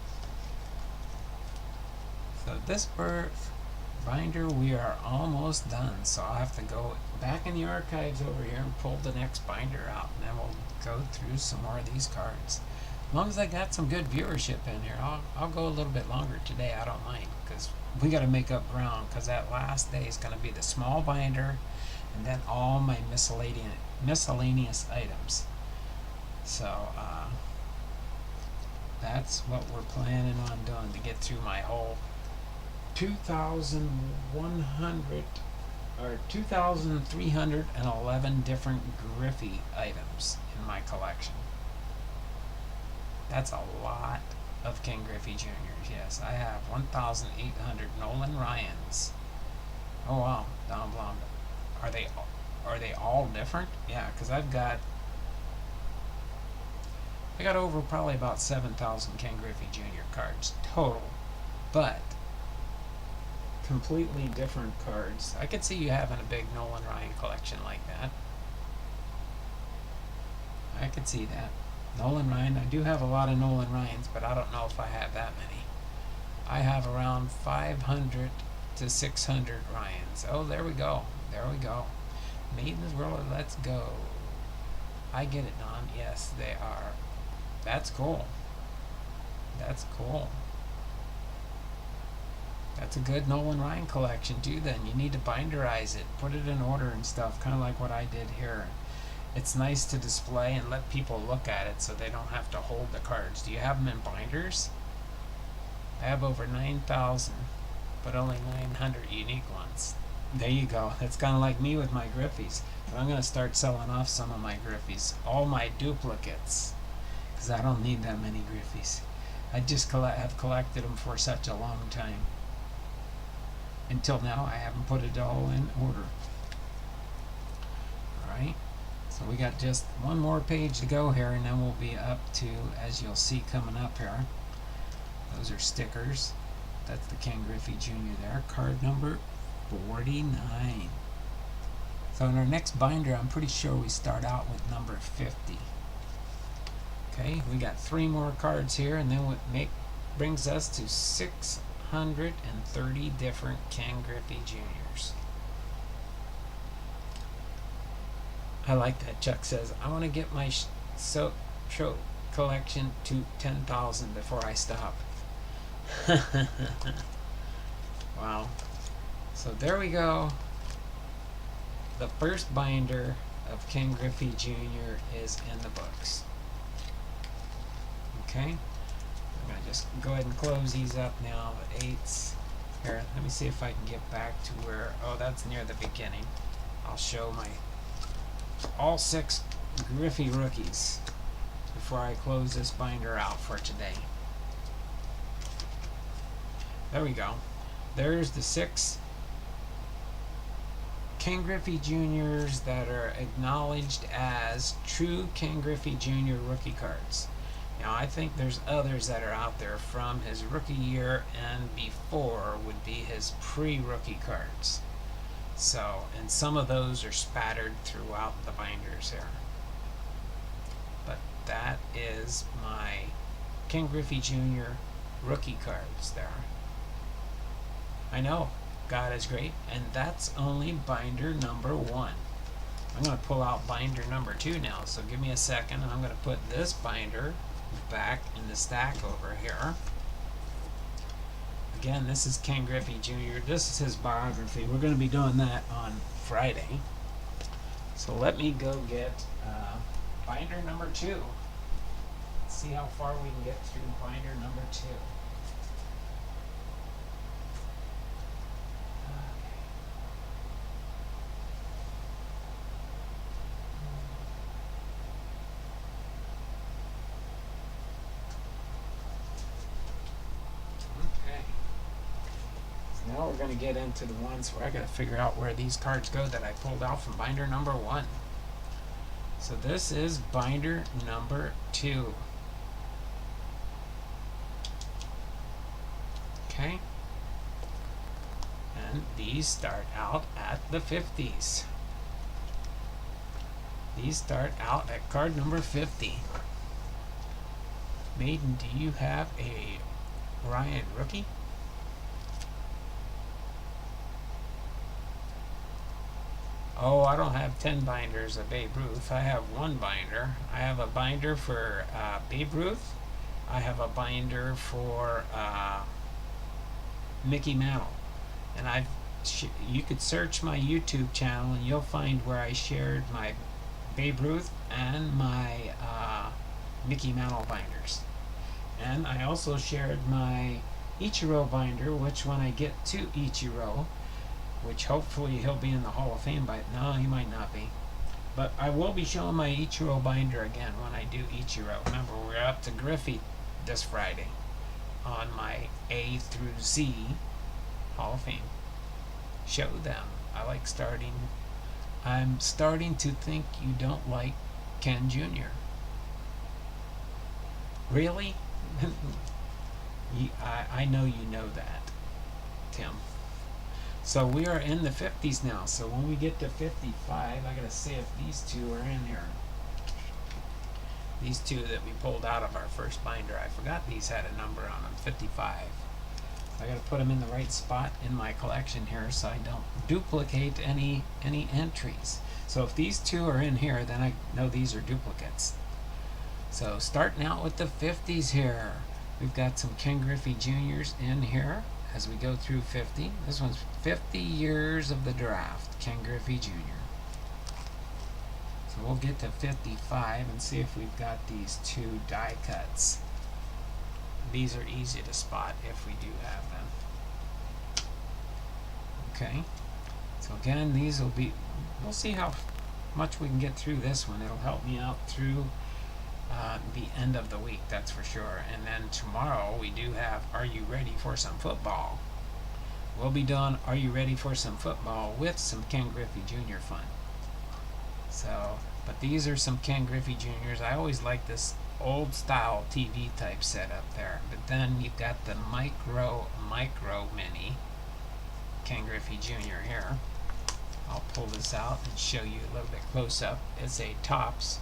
So this binder we are almost done, so I'll have to go back in the archives over here and pull the next binder out, and then we'll go through some more of these cards. As long as I got some good viewership in here, I'll go a little bit longer today. I don't mind, because we got to make up ground, because that last day is going to be the small binder and then all my miscellaneous items. So that's what we're planning on doing, to get through my whole 2,100 or 2,311 different Griffey items in my collection. That's a lot of Ken Griffey Jr.'s. Yes, I have 1,800 Nolan Ryans. Oh wow, Don Blum. Are they all different? Yeah, because I got over probably about 7,000 Ken Griffey Jr. cards total, but completely different cards. I could see you having a big Nolan Ryan collection like that. I could see that. Nolan Ryan, I do have a lot of Nolan Ryans, but I don't know if I have that many. I have around 500 to 600 Ryans. Oh, there we go. There we go. Maiden's roller, let's go. I get it, Don. Yes, they are. That's cool. That's cool. That's a good Nolan Ryan collection too then. You need to binderize it, put it in order and stuff, kind of like what I did here. It's nice to display and let people look at it so they don't have to hold the cards. Do you have them in binders? I have over 9,000, but only 900 unique ones. There you go. That's kind of like me with my Griffeys. But I'm going to start selling off some of my Griffeys. All my duplicates. Because I don't need that many Griffeys. I just have collected them for such a long time. Until now, I haven't put it all in order. Alright. So we got just one more page to go here, and then we'll be up to, as you'll see coming up here, those are stickers. That's the Ken Griffey Jr. there. Card number 49. So in our next binder, I'm pretty sure we start out with number 50. Okay, we got 3 more cards here, and then what brings us to 630 different Ken Griffey Jr.'s. I like that. Chuck says, I want to get my show collection to 10,000 before I stop. Wow. So there we go. The first binder of Ken Griffey Jr. is in the books. Okay. I'm going to just go ahead and close these up now. The 8s. Here, let me see if I can get back to where... Oh, that's near the beginning. I'll show my... all 6 Griffey rookies before I close this binder out for today. There we go. There's the 6 Ken Griffey Jr.'s that are acknowledged as true Ken Griffey Jr. rookie cards. Now I think there's others that are out there from his rookie year and before would be his pre-rookie cards. So, and some of those are spattered throughout the binders here. But that is my Ken Griffey Jr. rookie cards there. I know, God is great, and that's only binder number 1. I'm going to pull out binder number 2 now, so give me a second, and I'm going to put this binder back in the stack over here. Again, this is Ken Griffey Jr. This is his biography. We're going to be doing that on Friday. So let me go get binder number 2. Let's see how far we can get through binder number 2. Now we're going to get into the ones where I got to figure out where these cards go that I pulled out from binder number 1. So this is binder number 2. Okay. And these start out at the 50s. These start out at card number 50. Maiden, do you have a Ryan rookie? Oh, I don't have 10 binders of Babe Ruth. I have 1 binder. I have a binder for Babe Ruth. I have a binder for Mickey Mantle. And you could search my YouTube channel and you'll find where I shared my Babe Ruth and my Mickey Mantle binders. And I also shared my Ichiro binder, which when I get to Ichiro, which hopefully he'll be in the Hall of Fame by... No, he might not be. But I will be showing my Ichiro binder again when I do Ichiro. Remember, we're up to Griffey this Friday on my A through Z Hall of Fame. Show them. I like starting... I'm starting to think you don't like Ken Jr. Really? I know you know that, Tim. So we are in the 50s now. So when we get to 55, I gotta see if these 2 are in here. These 2 that we pulled out of our first binder. I forgot these had a number on them. 55. I got to put them in the right spot in my collection here so I don't duplicate any entries. So if these two are in here, then I know these are duplicates. So starting out with the 50s here, we've got some Ken Griffey Juniors in here as we go through 50. This one's 50 years of the draft, Ken Griffey Jr. So we'll get to 55 and see if we've got these two die cuts. These are easy to spot if we do have them. Okay, so again, these will be, we'll see how much we can get through this one. It'll help me out through the end of the week, that's for sure. And then tomorrow we do have Are You Ready for Some Football? We'll be done Are You Ready for Some Football with some Ken Griffey Jr. fun. So, but these are some Ken Griffey Juniors. I always like this old style TV type setup there. But then you've got the micro mini Ken Griffey Jr. here. I'll pull this out and show you a little bit close up. It's a Topps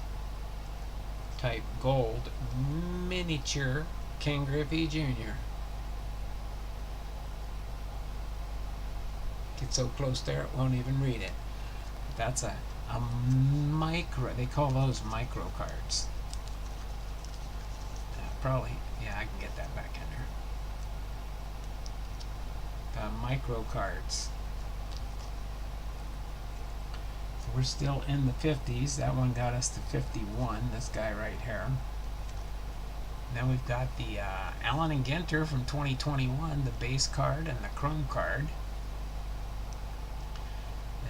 type gold miniature Ken Griffey Jr. Get so close there it won't even read it. That's a micro, they call those micro cards. Probably, yeah, I can get that back in there. The micro cards. So we're still in the 50s. That one got us to 51, this guy right here. And then we've got the Allen and Ginter from 2021, the base card and the chrome card.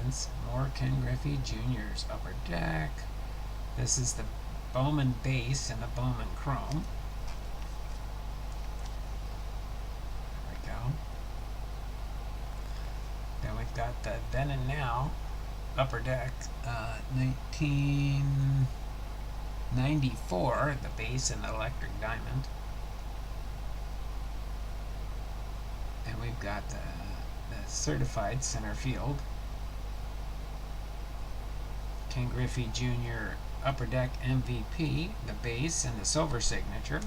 And some more Ken Griffey Jr.'s upper deck. This is the Bowman base and the Bowman chrome. There we go. Then we've got the Then and Now upper deck, 1994, the base and the electric diamond. And we've got the certified center field Ken Griffey Jr. upper deck MVP, the base and the silver signature.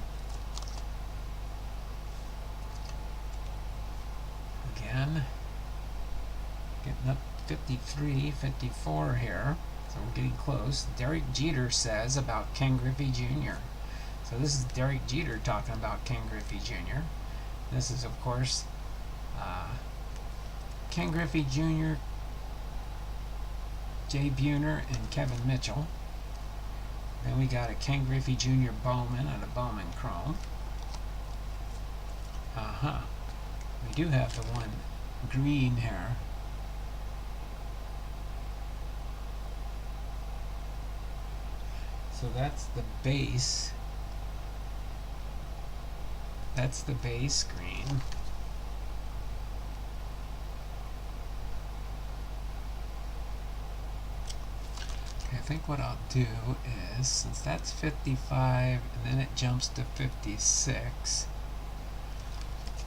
Again, getting up 53, 54 here, so we're getting close. Derek Jeter says about Ken Griffey Jr. So this is Derek Jeter talking about Ken Griffey Jr. This is, of course, Ken Griffey Jr., Jay Buhner, and Kevin Mitchell. Then we got a Ken Griffey Jr. Bowman and a Bowman Chrome. We do have the one green here. So that's the base. That's the base green. I think what I'll do is, since that's 55 and then it jumps to 56.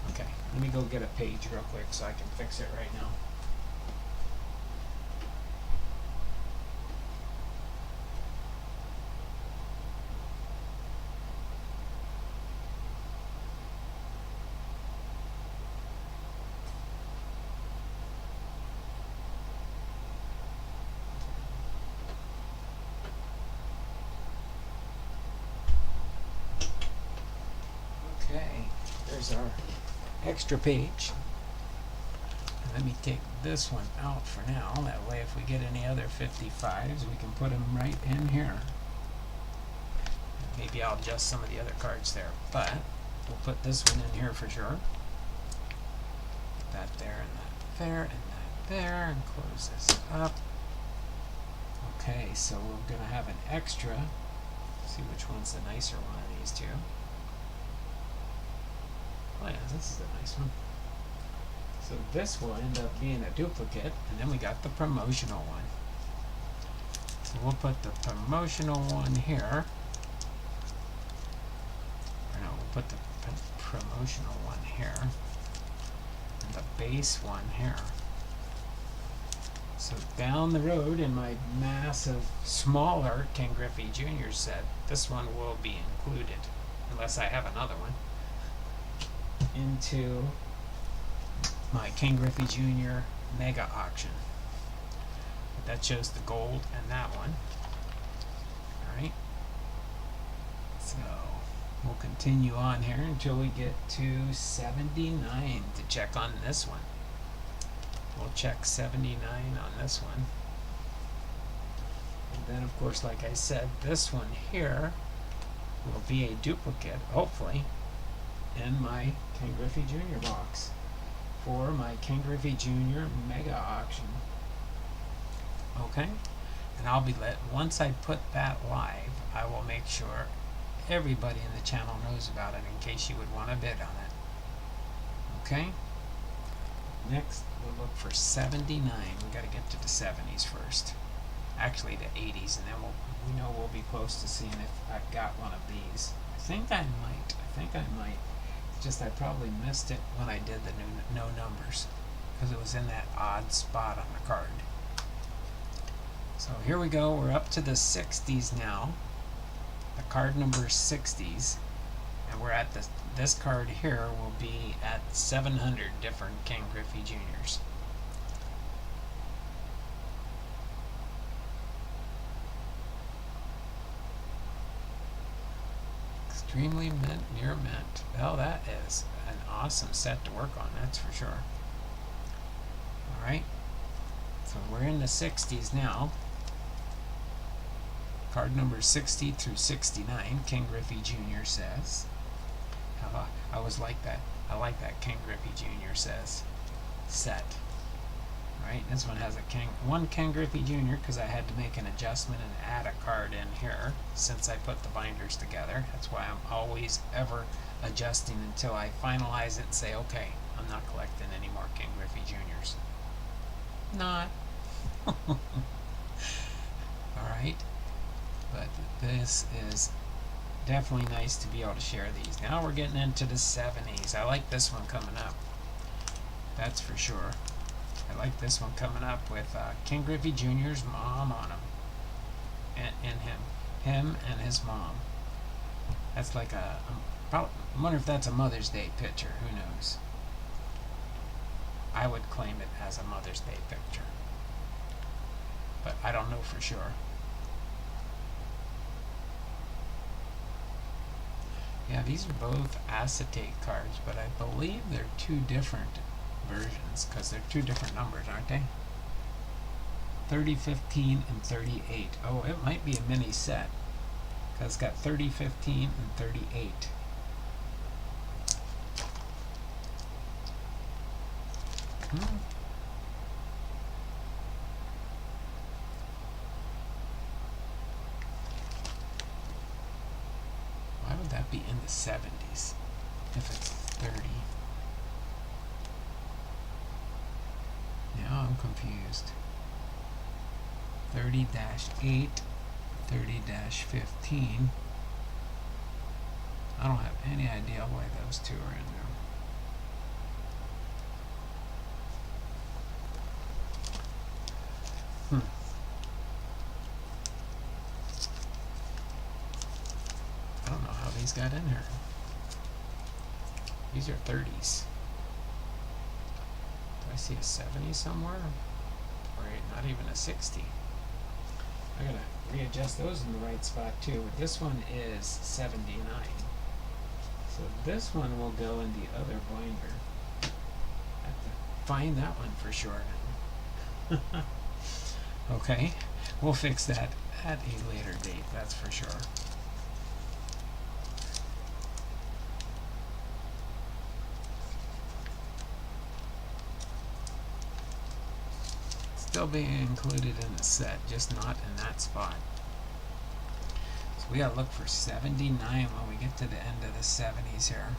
Okay, let me go get a page real quick so I can fix it right now. Okay, there's our extra page. And let me take this one out for now. That way if we get any other 55s, we can put them right in here. Maybe I'll adjust some of the other cards there, but we'll put this one in here for sure. Put that there and that there and that there, and close this up. Okay, so we're going to have an extra. Let's see which one's the nicer one of these two. Oh yeah, this is a nice one. So this will end up being a duplicate, and then we got the promotional one. So we'll put the promotional one here. Or no, we'll put the promotional one here. And the base one here. So down the road in my massive, smaller Ken Griffey Jr. set, this one will be included, unless I have another one, into my King Griffey Jr. Mega Auction. That shows the gold and that one. Alright. So we'll continue on here until we get to 79 to check on this one. We'll check 79 on this one. And then of course, like I said, this one here will be a duplicate, hopefully, in my King Griffey Jr. box for my King Griffey Jr. Mega Auction. Okay? And I'll be once I put that live, I will make sure everybody in the channel knows about it in case you would want to bid on it. Okay? Next, we'll look for 79. We got to get to the 70s first. Actually, the 80s, and then we know we'll be close to seeing if I've got one of these. I think I might. It's just I probably missed it when I did the no numbers because it was in that odd spot on the card. So here we go. We're up to the 60s now. The card number 60s, and we're at this card here will be at 700 different King Griffey Juniors. Extremely mint, near mint. Well, that is an awesome set to work on, that's for sure. Alright, so we're in the 60s now. Card number 60 through 69, King Griffey Jr. says. I always like that. I like that King Griffey Jr. says set. Right, this one has one King Griffey Jr. because I had to make an adjustment and add a card in here since I put the binders together. That's why I'm always ever adjusting until I finalize it and say, okay, I'm not collecting any more King Griffey Juniors. Not. Alright. But this is definitely nice to be able to share these. Now we're getting into the 70s. I like this one coming up. That's for sure. I like this one coming up with King Griffey Jr.'s mom on him. And him and his mom. That's like I wonder if that's a Mother's Day picture. Who knows? I would claim it as a Mother's Day picture. But I don't know for sure. Yeah, these are both acetate cards, but I believe they're two different versions because they're two different numbers, aren't they? 30, 15, and 38. Oh, it might be a mini set because it's got 30, 15, and 38. Why would that be in the 70s if it's 30? Now I'm confused. 30-8, 30-15. I don't have any idea why those two are in there. I don't know how these got in here. These are 30s. Do I see a 70 somewhere? Or not even a 60? I gotta readjust those in the right spot too. But this one is 79. So this one will go in the other binder. I have to find that one for sure now. Okay, we'll fix that at a later date, that's for sure. Still being included in the set, just not in that spot. So we gotta look for 79 when we get to the end of the 70s here.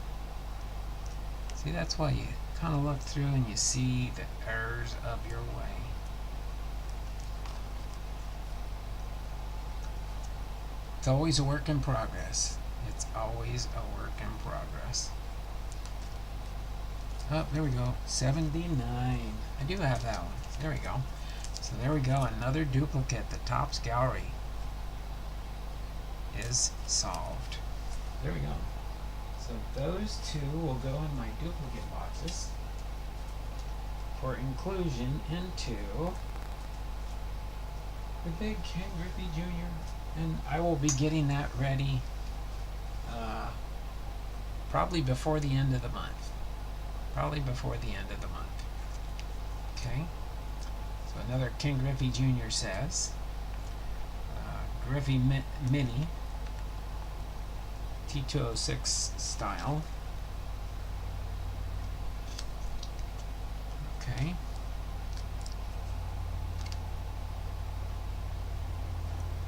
See, that's why you kind of look through and you see the errors of your way. It's always a work in progress. It's always a work in progress. Oh, there we go. 79. I do have that one. There we go. So there we go. Another duplicate. The Topps Gallery is solved. There we go. So those two will go in my duplicate boxes. for inclusion into the big Ken Griffey Jr. And I will be getting that ready probably before the end of the month. Probably before the end of the month. Okay? So another Ken Griffey Jr. says, Griffey Mini, T206 style. Okay.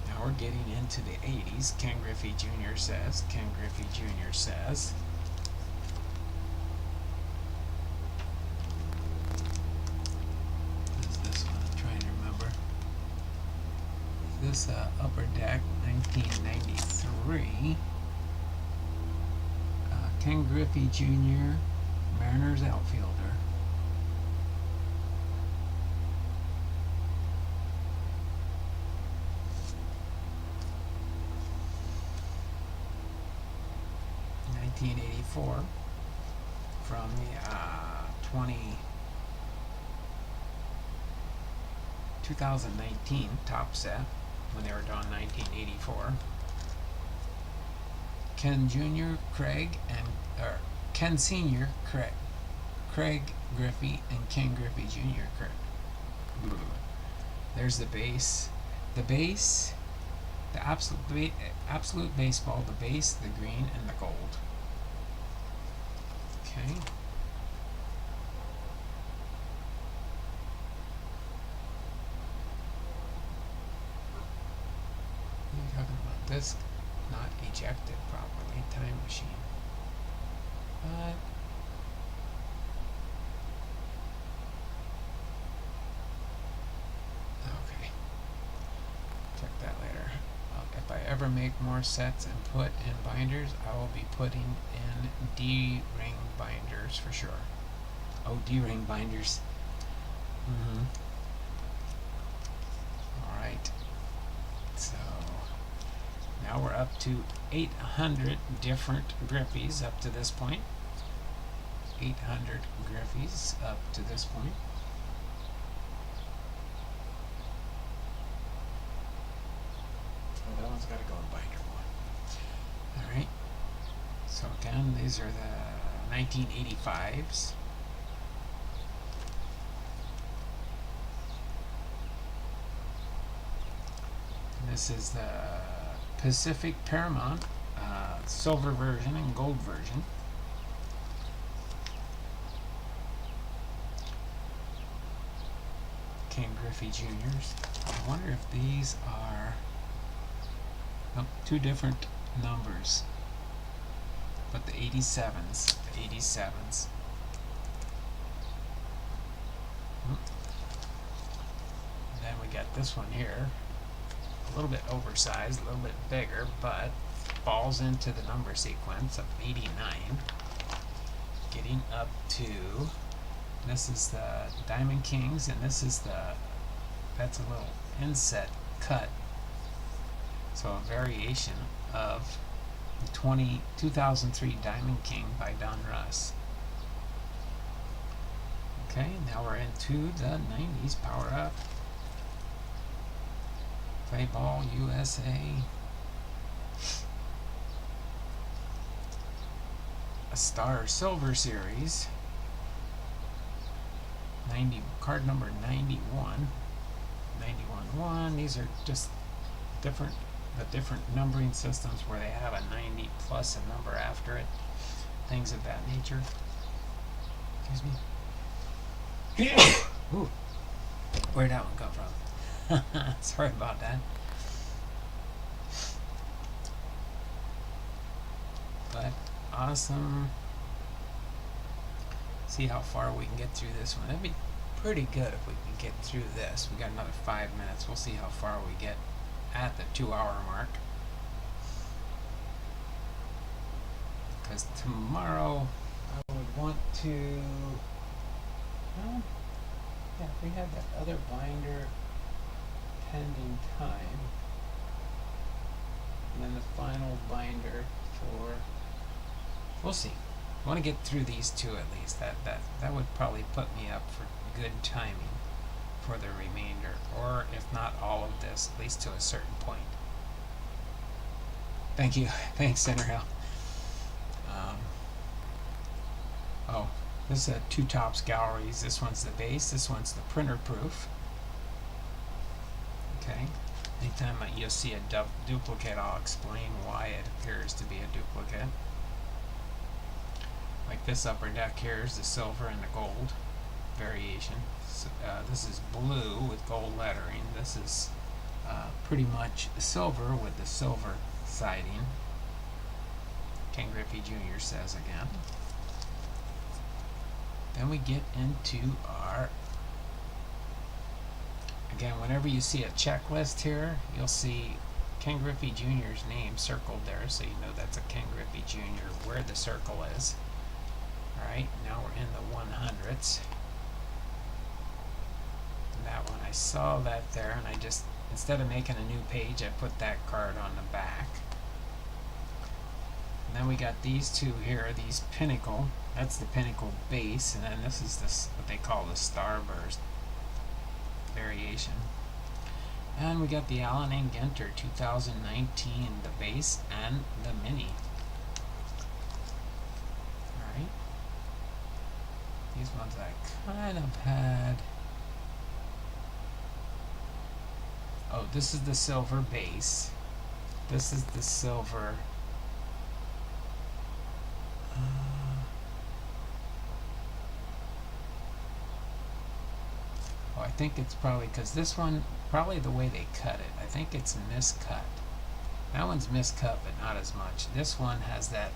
Now we're getting into the 80s. Ken Griffey Jr. says. Ken Griffey Jr. says. What is this one? I'm trying to remember. Is this Upper Deck 1993? Ken Griffey Jr. Mariners outfielder. '84 from the 2019 top set when they were done 1984. Ken Jr. Craig and Ken Sr. Craig Griffey and Ken Griffey Jr. Craig. There's the base. The base, the absolute baseball, the base, the green, and the gold. Okay. What are you talking about? This not ejected properly. Time machine. But okay. Check that later. If I ever make more sets and put in binders, I will be putting in D-ring binders for sure. Oh, D-ring binders. Alright. So now we're up to 800 different Griffies up to this point. 800 Griffies up to this point. Oh, that one's got to go in binder one. Alright. So again, these are the 1985s. And this is the Pacific Paramount silver version and gold version. Ken Griffey Jr.'s. I wonder if these are two different numbers, but the 87s. The 87s. And then we got this one here. A little bit oversized, a little bit bigger, but falls into the number sequence of 89. Getting up to, this is the Diamond Kings, and this is that's a little inset cut. So a variation of the 2003 Diamond King by Don Russ. Okay, now we're into the 90s Power Up. Play Ball USA. A Star Silver Series. 90, card number 91. 91-1. These are just the different numbering systems where they have a 90 plus a number after it. Things of that nature. Excuse me. Ooh. Where'd that one come from? Sorry about that. But awesome. See how far we can get through this one. That'd be pretty good if we can get through this. We got another 5 minutes. We'll see how far we get at the 2-hour mark. Because tomorrow I would want to. Well, yeah, if we had that other binder pending time, and then the final binder for, we'll see. I want to get through these two at least. That would probably put me up for good timing for the remainder, or if not all of this, at least to a certain point. Thank you. Thanks, Center Hill. Oh, this is a two tops galleries. This one's the base. This one's the printer proof. Okay. Anytime you'll see a duplicate, I'll explain why it appears to be a duplicate. Like this upper deck here is the silver and the gold variation. So, this is blue with gold lettering. This is pretty much silver with the silver siding. Ken Griffey Jr. says again. Then we get into our, again, whenever you see a checklist here, you'll see Ken Griffey Jr.'s name circled there, so you know that's a Ken Griffey Jr. where the circle is. Alright, now we're in the 100s. And that one, I saw that there, and I just, instead of making a new page, I put that card on the back. And then we got these two here, these Pinnacle. That's the Pinnacle base, and then this is this what they call the Starburst variation. And we got the Allen and Ginter 2019, the base and the mini. Alright. These ones I kind of had. Oh, this is the silver base. This is the silver. I think it's probably because this one, probably the way they cut it, I think it's miscut. That one's miscut, but not as much. This one has that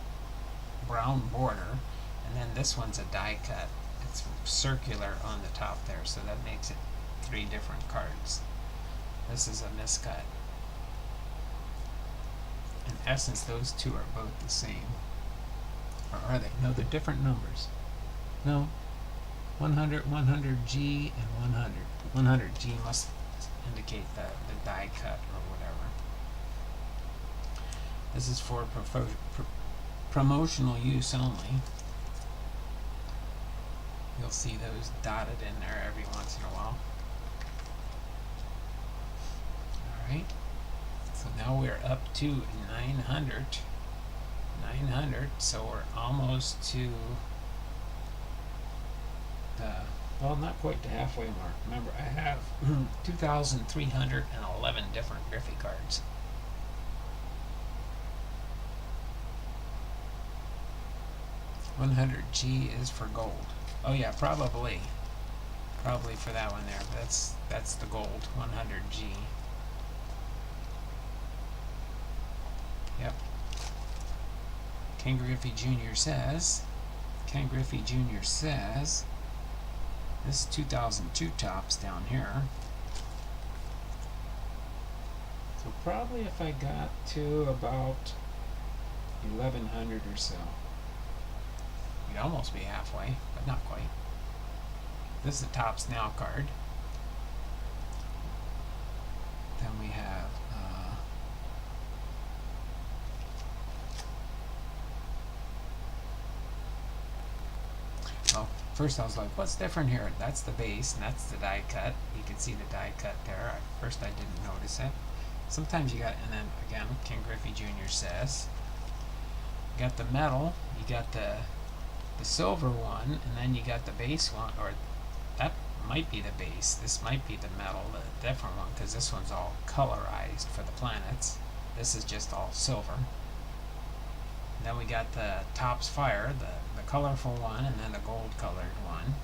brown border, and then this one's a die cut. It's circular on the top there, so that makes it 3 different cards. This is a miscut. In essence, those two are both the same. Or are they? No, they're different numbers. No. 100, 100G, and 100. 100G must indicate the die cut or whatever. This is for promotional use only. You'll see those dotted in there every once in a while. Alright, so now we're up to 900. 900, so we're almost to the, well, not quite the halfway mark. Remember, I have 2,311 different Griffey cards. $100G is for gold. Oh yeah, probably for that one there. But that's the gold 100G. Yep. Ken Griffey Jr. says. This is 2002 tops down here. So probably if I got to about 1100 or so, we'd almost be halfway, but not quite. This is the Tops Now card. Then we have first I was like, what's different here? That's the base, and that's the die cut. You can see the die cut there. At first I didn't notice it. Sometimes you got, and then again, Ken Griffey Jr. says, you got the metal, you got the silver one, and then you got the base one, or that might be the base. This might be the metal, the different one, because this one's all colorized for the planets. This is just all silver. And then we got the Tops Fire, the colorful one, and then the gold colored one.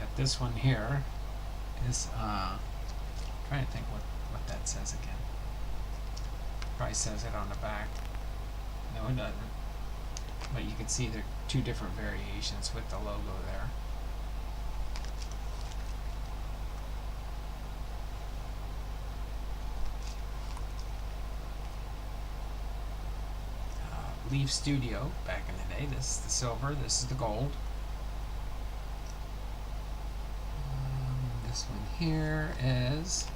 Got this one here. Is trying to think what that says again. Probably says it on the back. No, it doesn't. But you can see there are 2 different variations with the logo there. Leaf Studio back in the day. This is the silver, this is the gold. This one here is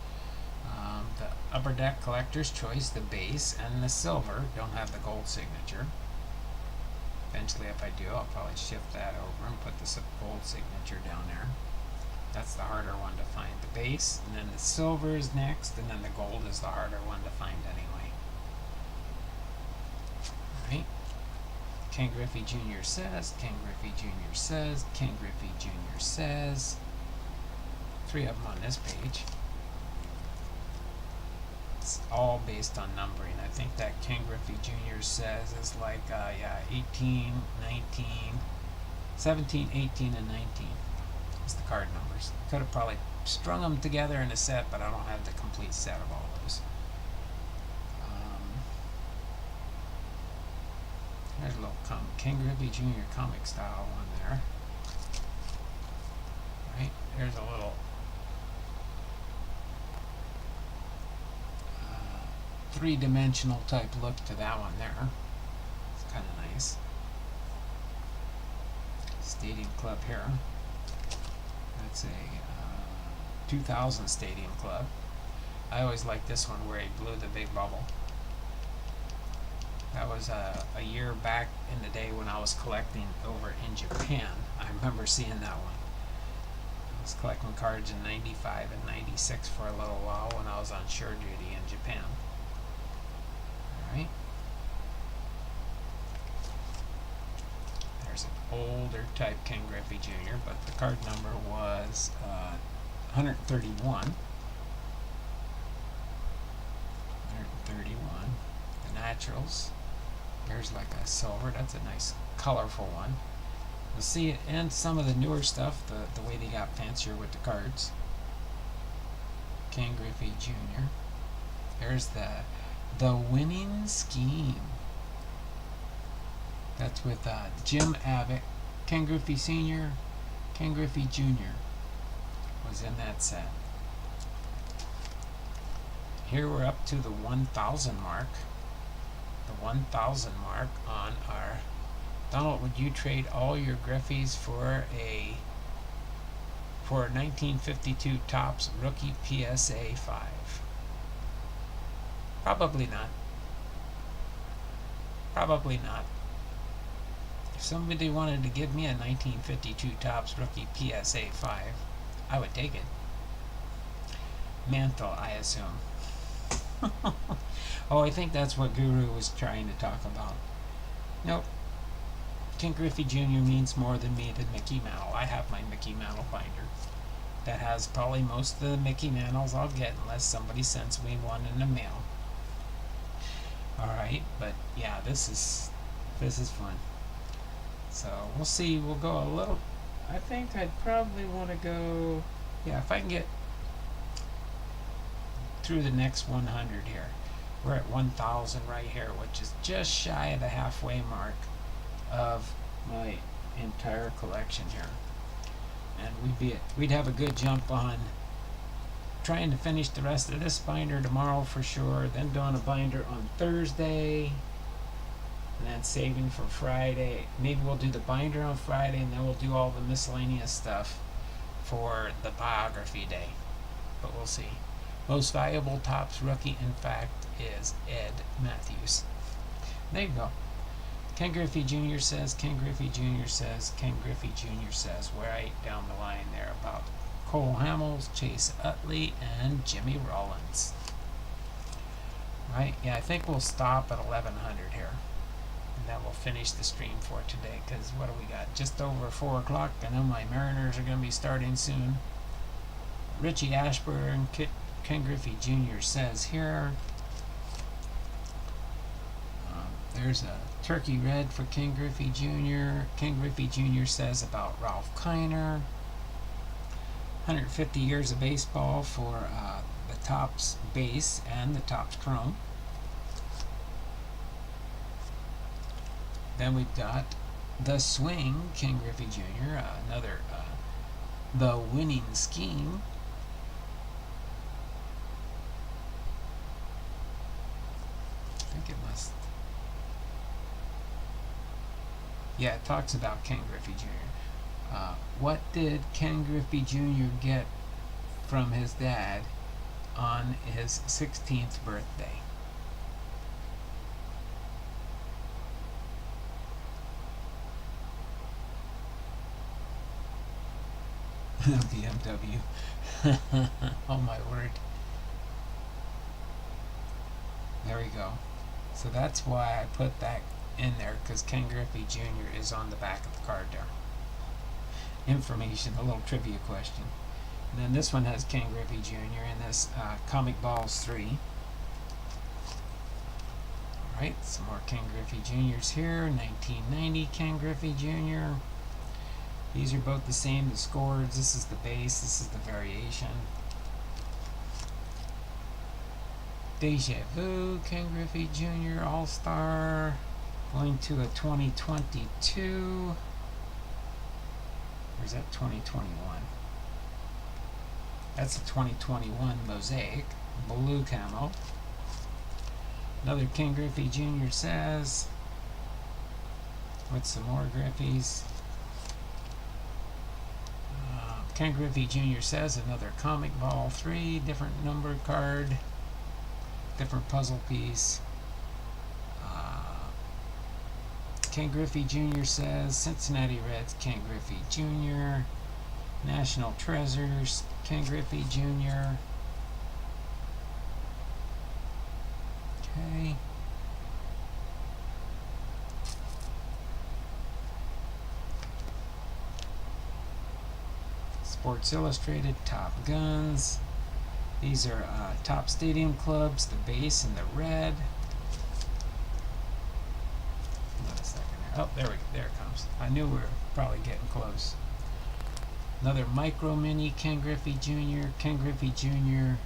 the Upper Deck Collector's Choice, the base, and the silver. Don't have the gold signature. Eventually, if I do, I'll probably shift that over and put the gold signature down there. That's the harder one to find. The base, and then the silver is next, and then the gold is the harder one to find anyway. Alright. Ken Griffey Jr. says, Ken Griffey Jr. says, Ken Griffey Jr. says. 3 of them on this page. It's all based on numbering. I think that Ken Griffey Jr. says is like, 18, 19, 17, 18, and 19. It's the card numbers. Could have probably strung them together in a set, but I don't have the complete set of all those. There's a little Ken Griffey Jr. comic style one there. Right, there's a little three-dimensional type look to that one there. It's kind of nice. Stadium Club here. That's a 2000 Stadium Club. I always liked this one where he blew the big bubble. That was a year back in the day when I was collecting over in Japan. I remember seeing that one. I was collecting cards in 95 and 96 for a little while when I was on shore duty in Japan. Alright. There's an older type Ken Griffey Jr., but the card number was 131. 131. The naturals. There's like a silver. That's a nice, colorful one. You'll see it, and some of the newer stuff, the way they got fancier with the cards. Ken Griffey Jr. There's the winning scheme. That's with Jim Abbott, Ken Griffey Sr., Ken Griffey Jr. was in that set. Here we're up to the 1,000 mark. The 1,000 mark on our Donald. Would you trade all your Griffeys for a 1952 Topps rookie PSA 5? Probably not. Probably not. If somebody wanted to give me a 1952 Topps rookie PSA 5, I would take it. Mantle, I assume. Oh, I think that's what Guru was trying to talk about. Nope. Ken Griffey Jr. means more than me than Mickey Mantle. I have my Mickey Mantle binder. That has probably most of the Mickey Mantles I'll get unless somebody sends me one in the mail. Alright, but yeah, this is fun. So we'll see. We'll go a little. I think I'd probably want to go. Yeah, if I can get through the next 100 here. We're at 1,000 right here, which is just shy of the halfway mark of my entire collection here. And we'd have a good jump on trying to finish the rest of this binder tomorrow for sure, then doing a binder on Thursday, and then saving for Friday. Maybe we'll do the binder on Friday, and then we'll do all the miscellaneous stuff for the biography day. But we'll see. Most valuable Topps rookie, in fact, is Ed Matthews. There you go. Ken Griffey Jr. says, Ken Griffey Jr. says, Ken Griffey Jr. says, right down the line there about Cole Hamels, Chase Utley, and Jimmy Rollins. Right? Yeah, I think we'll stop at 1100 here. And then we'll finish the stream for today, because what do we got? Just over 4 o'clock. I know my Mariners are going to be starting soon. Richie Ashburn, Ken Griffey Jr. says here. There's a turkey red for Ken Griffey Jr. Ken Griffey Jr. says about Ralph Kiner. 150 years of baseball for the Topps base and the Topps chrome. Then we've got the swing, Ken Griffey Jr. Another the winning scheme. I think it must. Yeah, it talks about Ken Griffey Jr. What did Ken Griffey Jr. get from his dad on his 16th birthday? BMW. Oh my word. There we go. So that's why I put that in there, because Ken Griffey Jr. is on the back of the card there. Information, a little trivia question. And then this one has Ken Griffey Jr. and this Comic Balls 3. Alright, some more Ken Griffey Jr.'s here. 1990 Ken Griffey Jr. These are both the same, the scores. This is the base, this is the variation. Deja Vu, Ken Griffey Jr. All-Star. Going to a 2022. Or is that 2021? That's a 2021 Mosaic. Blue camo. Another Ken Griffey Jr. says. With some more Griffeys. Ken Griffey Jr. says another Comic Ball 3. Different number card. Different puzzle piece. Ken Griffey Jr. says Cincinnati Reds, Ken Griffey Jr. National Treasures, Ken Griffey Jr. Okay. Sports Illustrated, Top Guns. These are top stadium clubs, the base in the red. Oh, there it comes. I knew we were probably getting close. Another Micro Mini, Ken Griffey Jr., Ken Griffey Jr.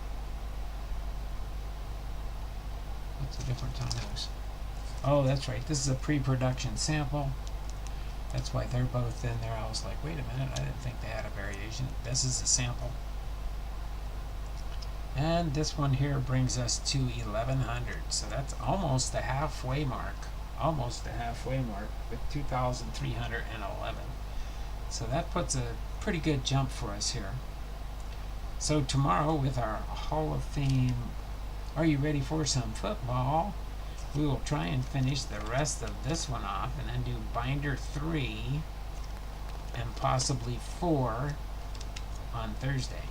What's the difference on those? Oh, that's right. This is a pre-production sample. That's why they're both in there. I was like, wait a minute, I didn't think they had a variation. This is a sample. And this one here brings us to 1100. So that's almost the halfway mark. Almost the halfway mark with 2,311. So that puts a pretty good jump for us here. So tomorrow with our Hall of Fame, are you ready for some football? We will try and finish the rest of this one off and then do binder 3 and possibly 4 on Thursday.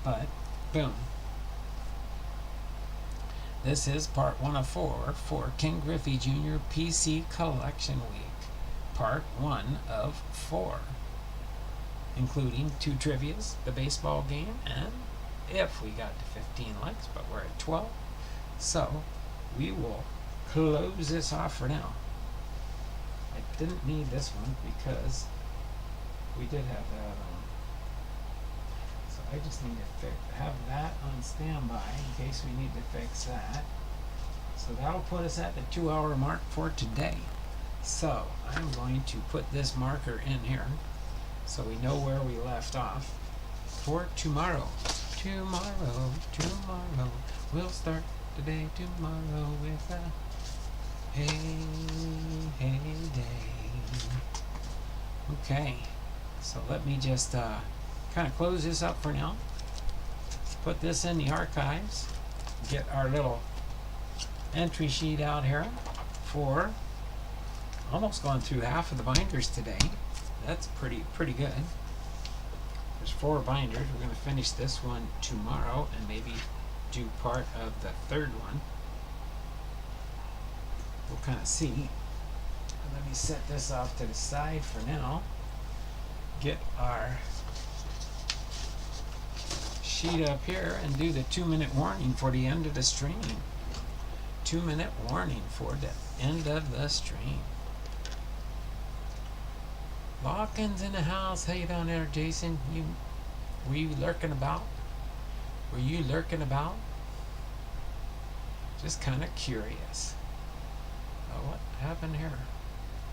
But, boom. This is part 1 of 4 for Ken Griffey Jr. PC Collection Week. Part 1 of 4. Including 2 trivias, the baseball game, and if we got to 15 likes, but we're at 12. So, we will close this off for now. I didn't need this one because we did have that on. So I just need to have that on standby in case we need to fix that. So that'll put us at the 2-hour mark for today. So I'm going to put this marker in here so we know where we left off for tomorrow. Tomorrow, we'll start the day tomorrow with a hey day. Okay, so let me just kind of close this up for now. Put this in the archives. Get our little entry sheet out here for almost gone through half of the binders today. That's pretty good. There's 4 binders. We're going to finish this one tomorrow and maybe do part of the 3rd one. We'll kind of see. Let me set this off to the side for now. Get our sheet up here and do the 2-minute warning for the end of the stream. 2-minute warning for the end of the stream. Lawkins in the house. How you down there, Jason? Were you lurking about? Were you lurking about? Just kind of curious. Oh, what happened here?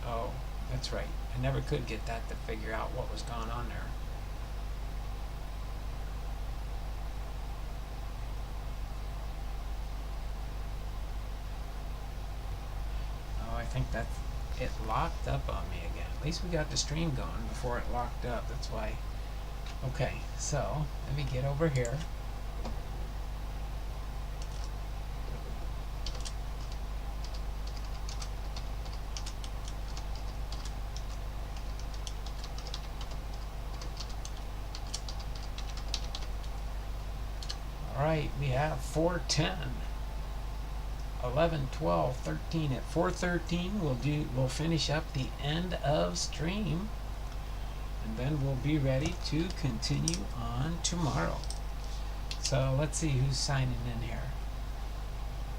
Oh, that's right. I never could get that to figure out what was going on there. Oh, I think that it locked up on me again. At least we got the stream going before it locked up. That's why. Okay, so let me get over here. Alright, we have 410, 11, 12, 13. At 4:13 we'll finish up the end of stream, and then we'll be ready to continue on tomorrow. So let's see who's signing in here.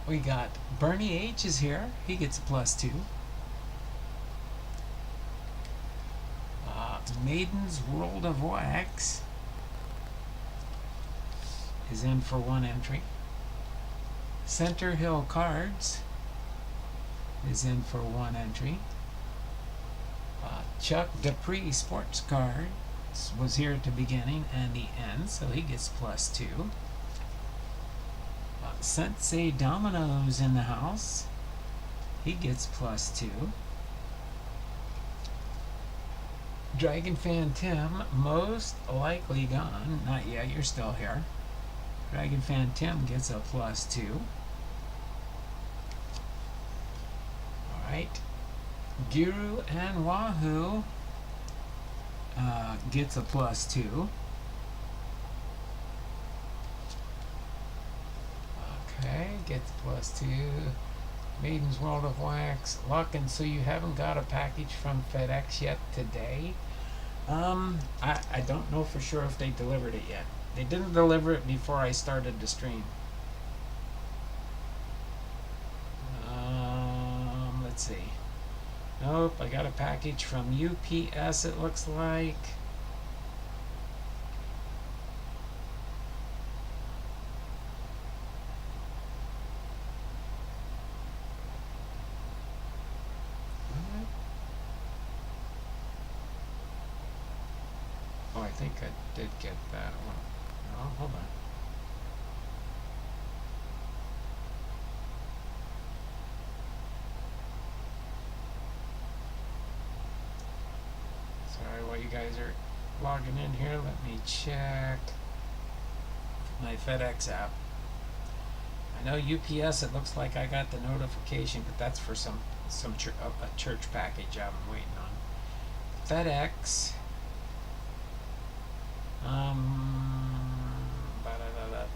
We got Bernie H is here. He gets a +2. Maiden's World of Wax is in for 1 entry. Center Hill Cards is in for 1 entry. Chuck Dupree Sports Cards was here at the beginning and the end, so he gets +2. Sensei Domino's in the house. He gets +2. Dragon Fan Tim, most likely gone. Not yet, you're still here. Dragon Fan Tim gets a +2. Alright. Giru and Wahoo gets a +2. Okay, gets +2. Maiden's World of Wax. Luck, and so you haven't got a package from FedEx yet today? I don't know for sure if they delivered it yet. They didn't deliver it before I started the stream. Let's see. Nope, I got a package from UPS, it looks like. Oh, I think I did get that one. Oh, hold on. Sorry, while you guys are logging in here, let me check my FedEx app. I know UPS, it looks like I got the notification, but that's for a church package I'm waiting on. FedEx.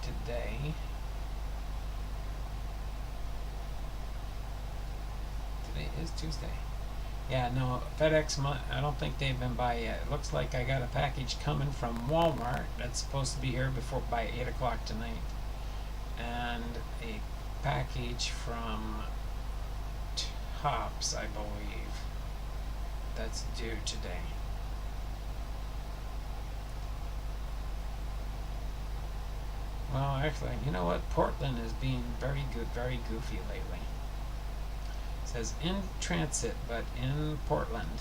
Today. Today is Tuesday. Yeah, no, FedEx, I don't think they've been by yet. It looks like I got a package coming from Walmart that's supposed to be here by 8 o'clock tonight. And a package from Tops, I believe, that's due today. Well, actually, you know what? Portland is being very good, very goofy lately. It says in transit, but in Portland.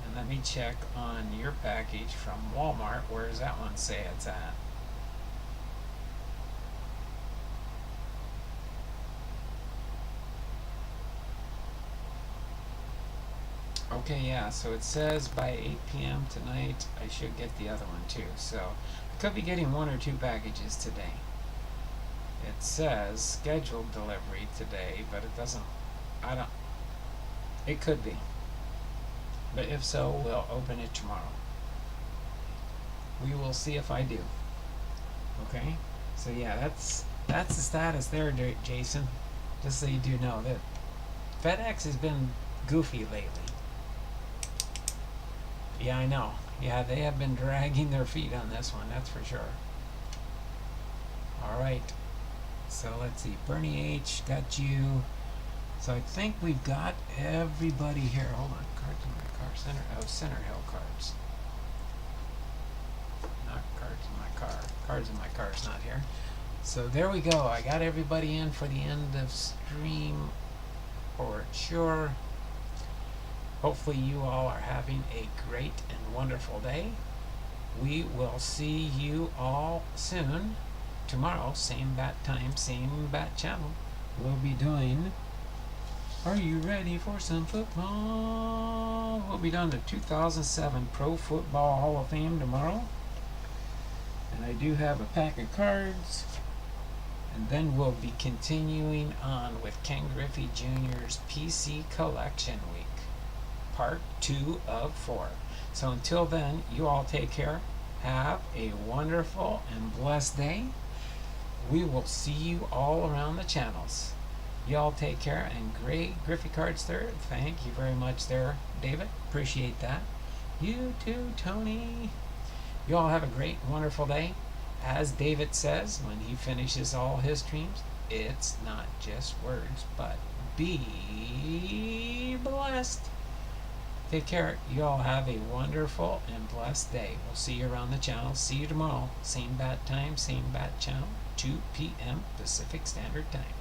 And let me check on your package from Walmart. Where does that one say it's at? Okay, yeah, so it says by 8 p.m. tonight I should get the other one too. So I could be getting 1 or 2 packages today. It says scheduled delivery today, but it doesn't, it could be. But if so, we'll open it tomorrow. We will see if I do. Okay? So yeah, that's the status there, Jason. Just so you do know that FedEx has been goofy lately. Yeah, I know. Yeah, they have been dragging their feet on this one, that's for sure. Alright. So let's see. Bernie H got you. So I think we've got everybody here. Hold on. Cards in my car. Center Hill Cards. Not cards in my car. Cards in my car is not here. So there we go. I got everybody in for the end of stream for sure. Hopefully you all are having a great and wonderful day. We will see you all soon. Tomorrow, same bat time, same bat channel. We'll be doing, are you ready for some football? We'll be doing the 2007 Pro Football Hall of Fame tomorrow. And I do have a pack of cards. And then we'll be continuing on with Ken Griffey Jr.'s PC Collection Week. Part 2 of 4. So until then, you all take care. have a wonderful and blessed day. We will see you all around the channels. Y'all take care, and great Griffey cards there. Thank you very much there, David. Appreciate that. You too, Tony. You all have a great, wonderful day. As David says when he finishes all his streams, it's not just words, but be blessed. Take care. You all have a wonderful and blessed day. We'll see you around the channel. See you tomorrow. Same bat time, same bat channel, 2 p.m. Pacific Standard Time.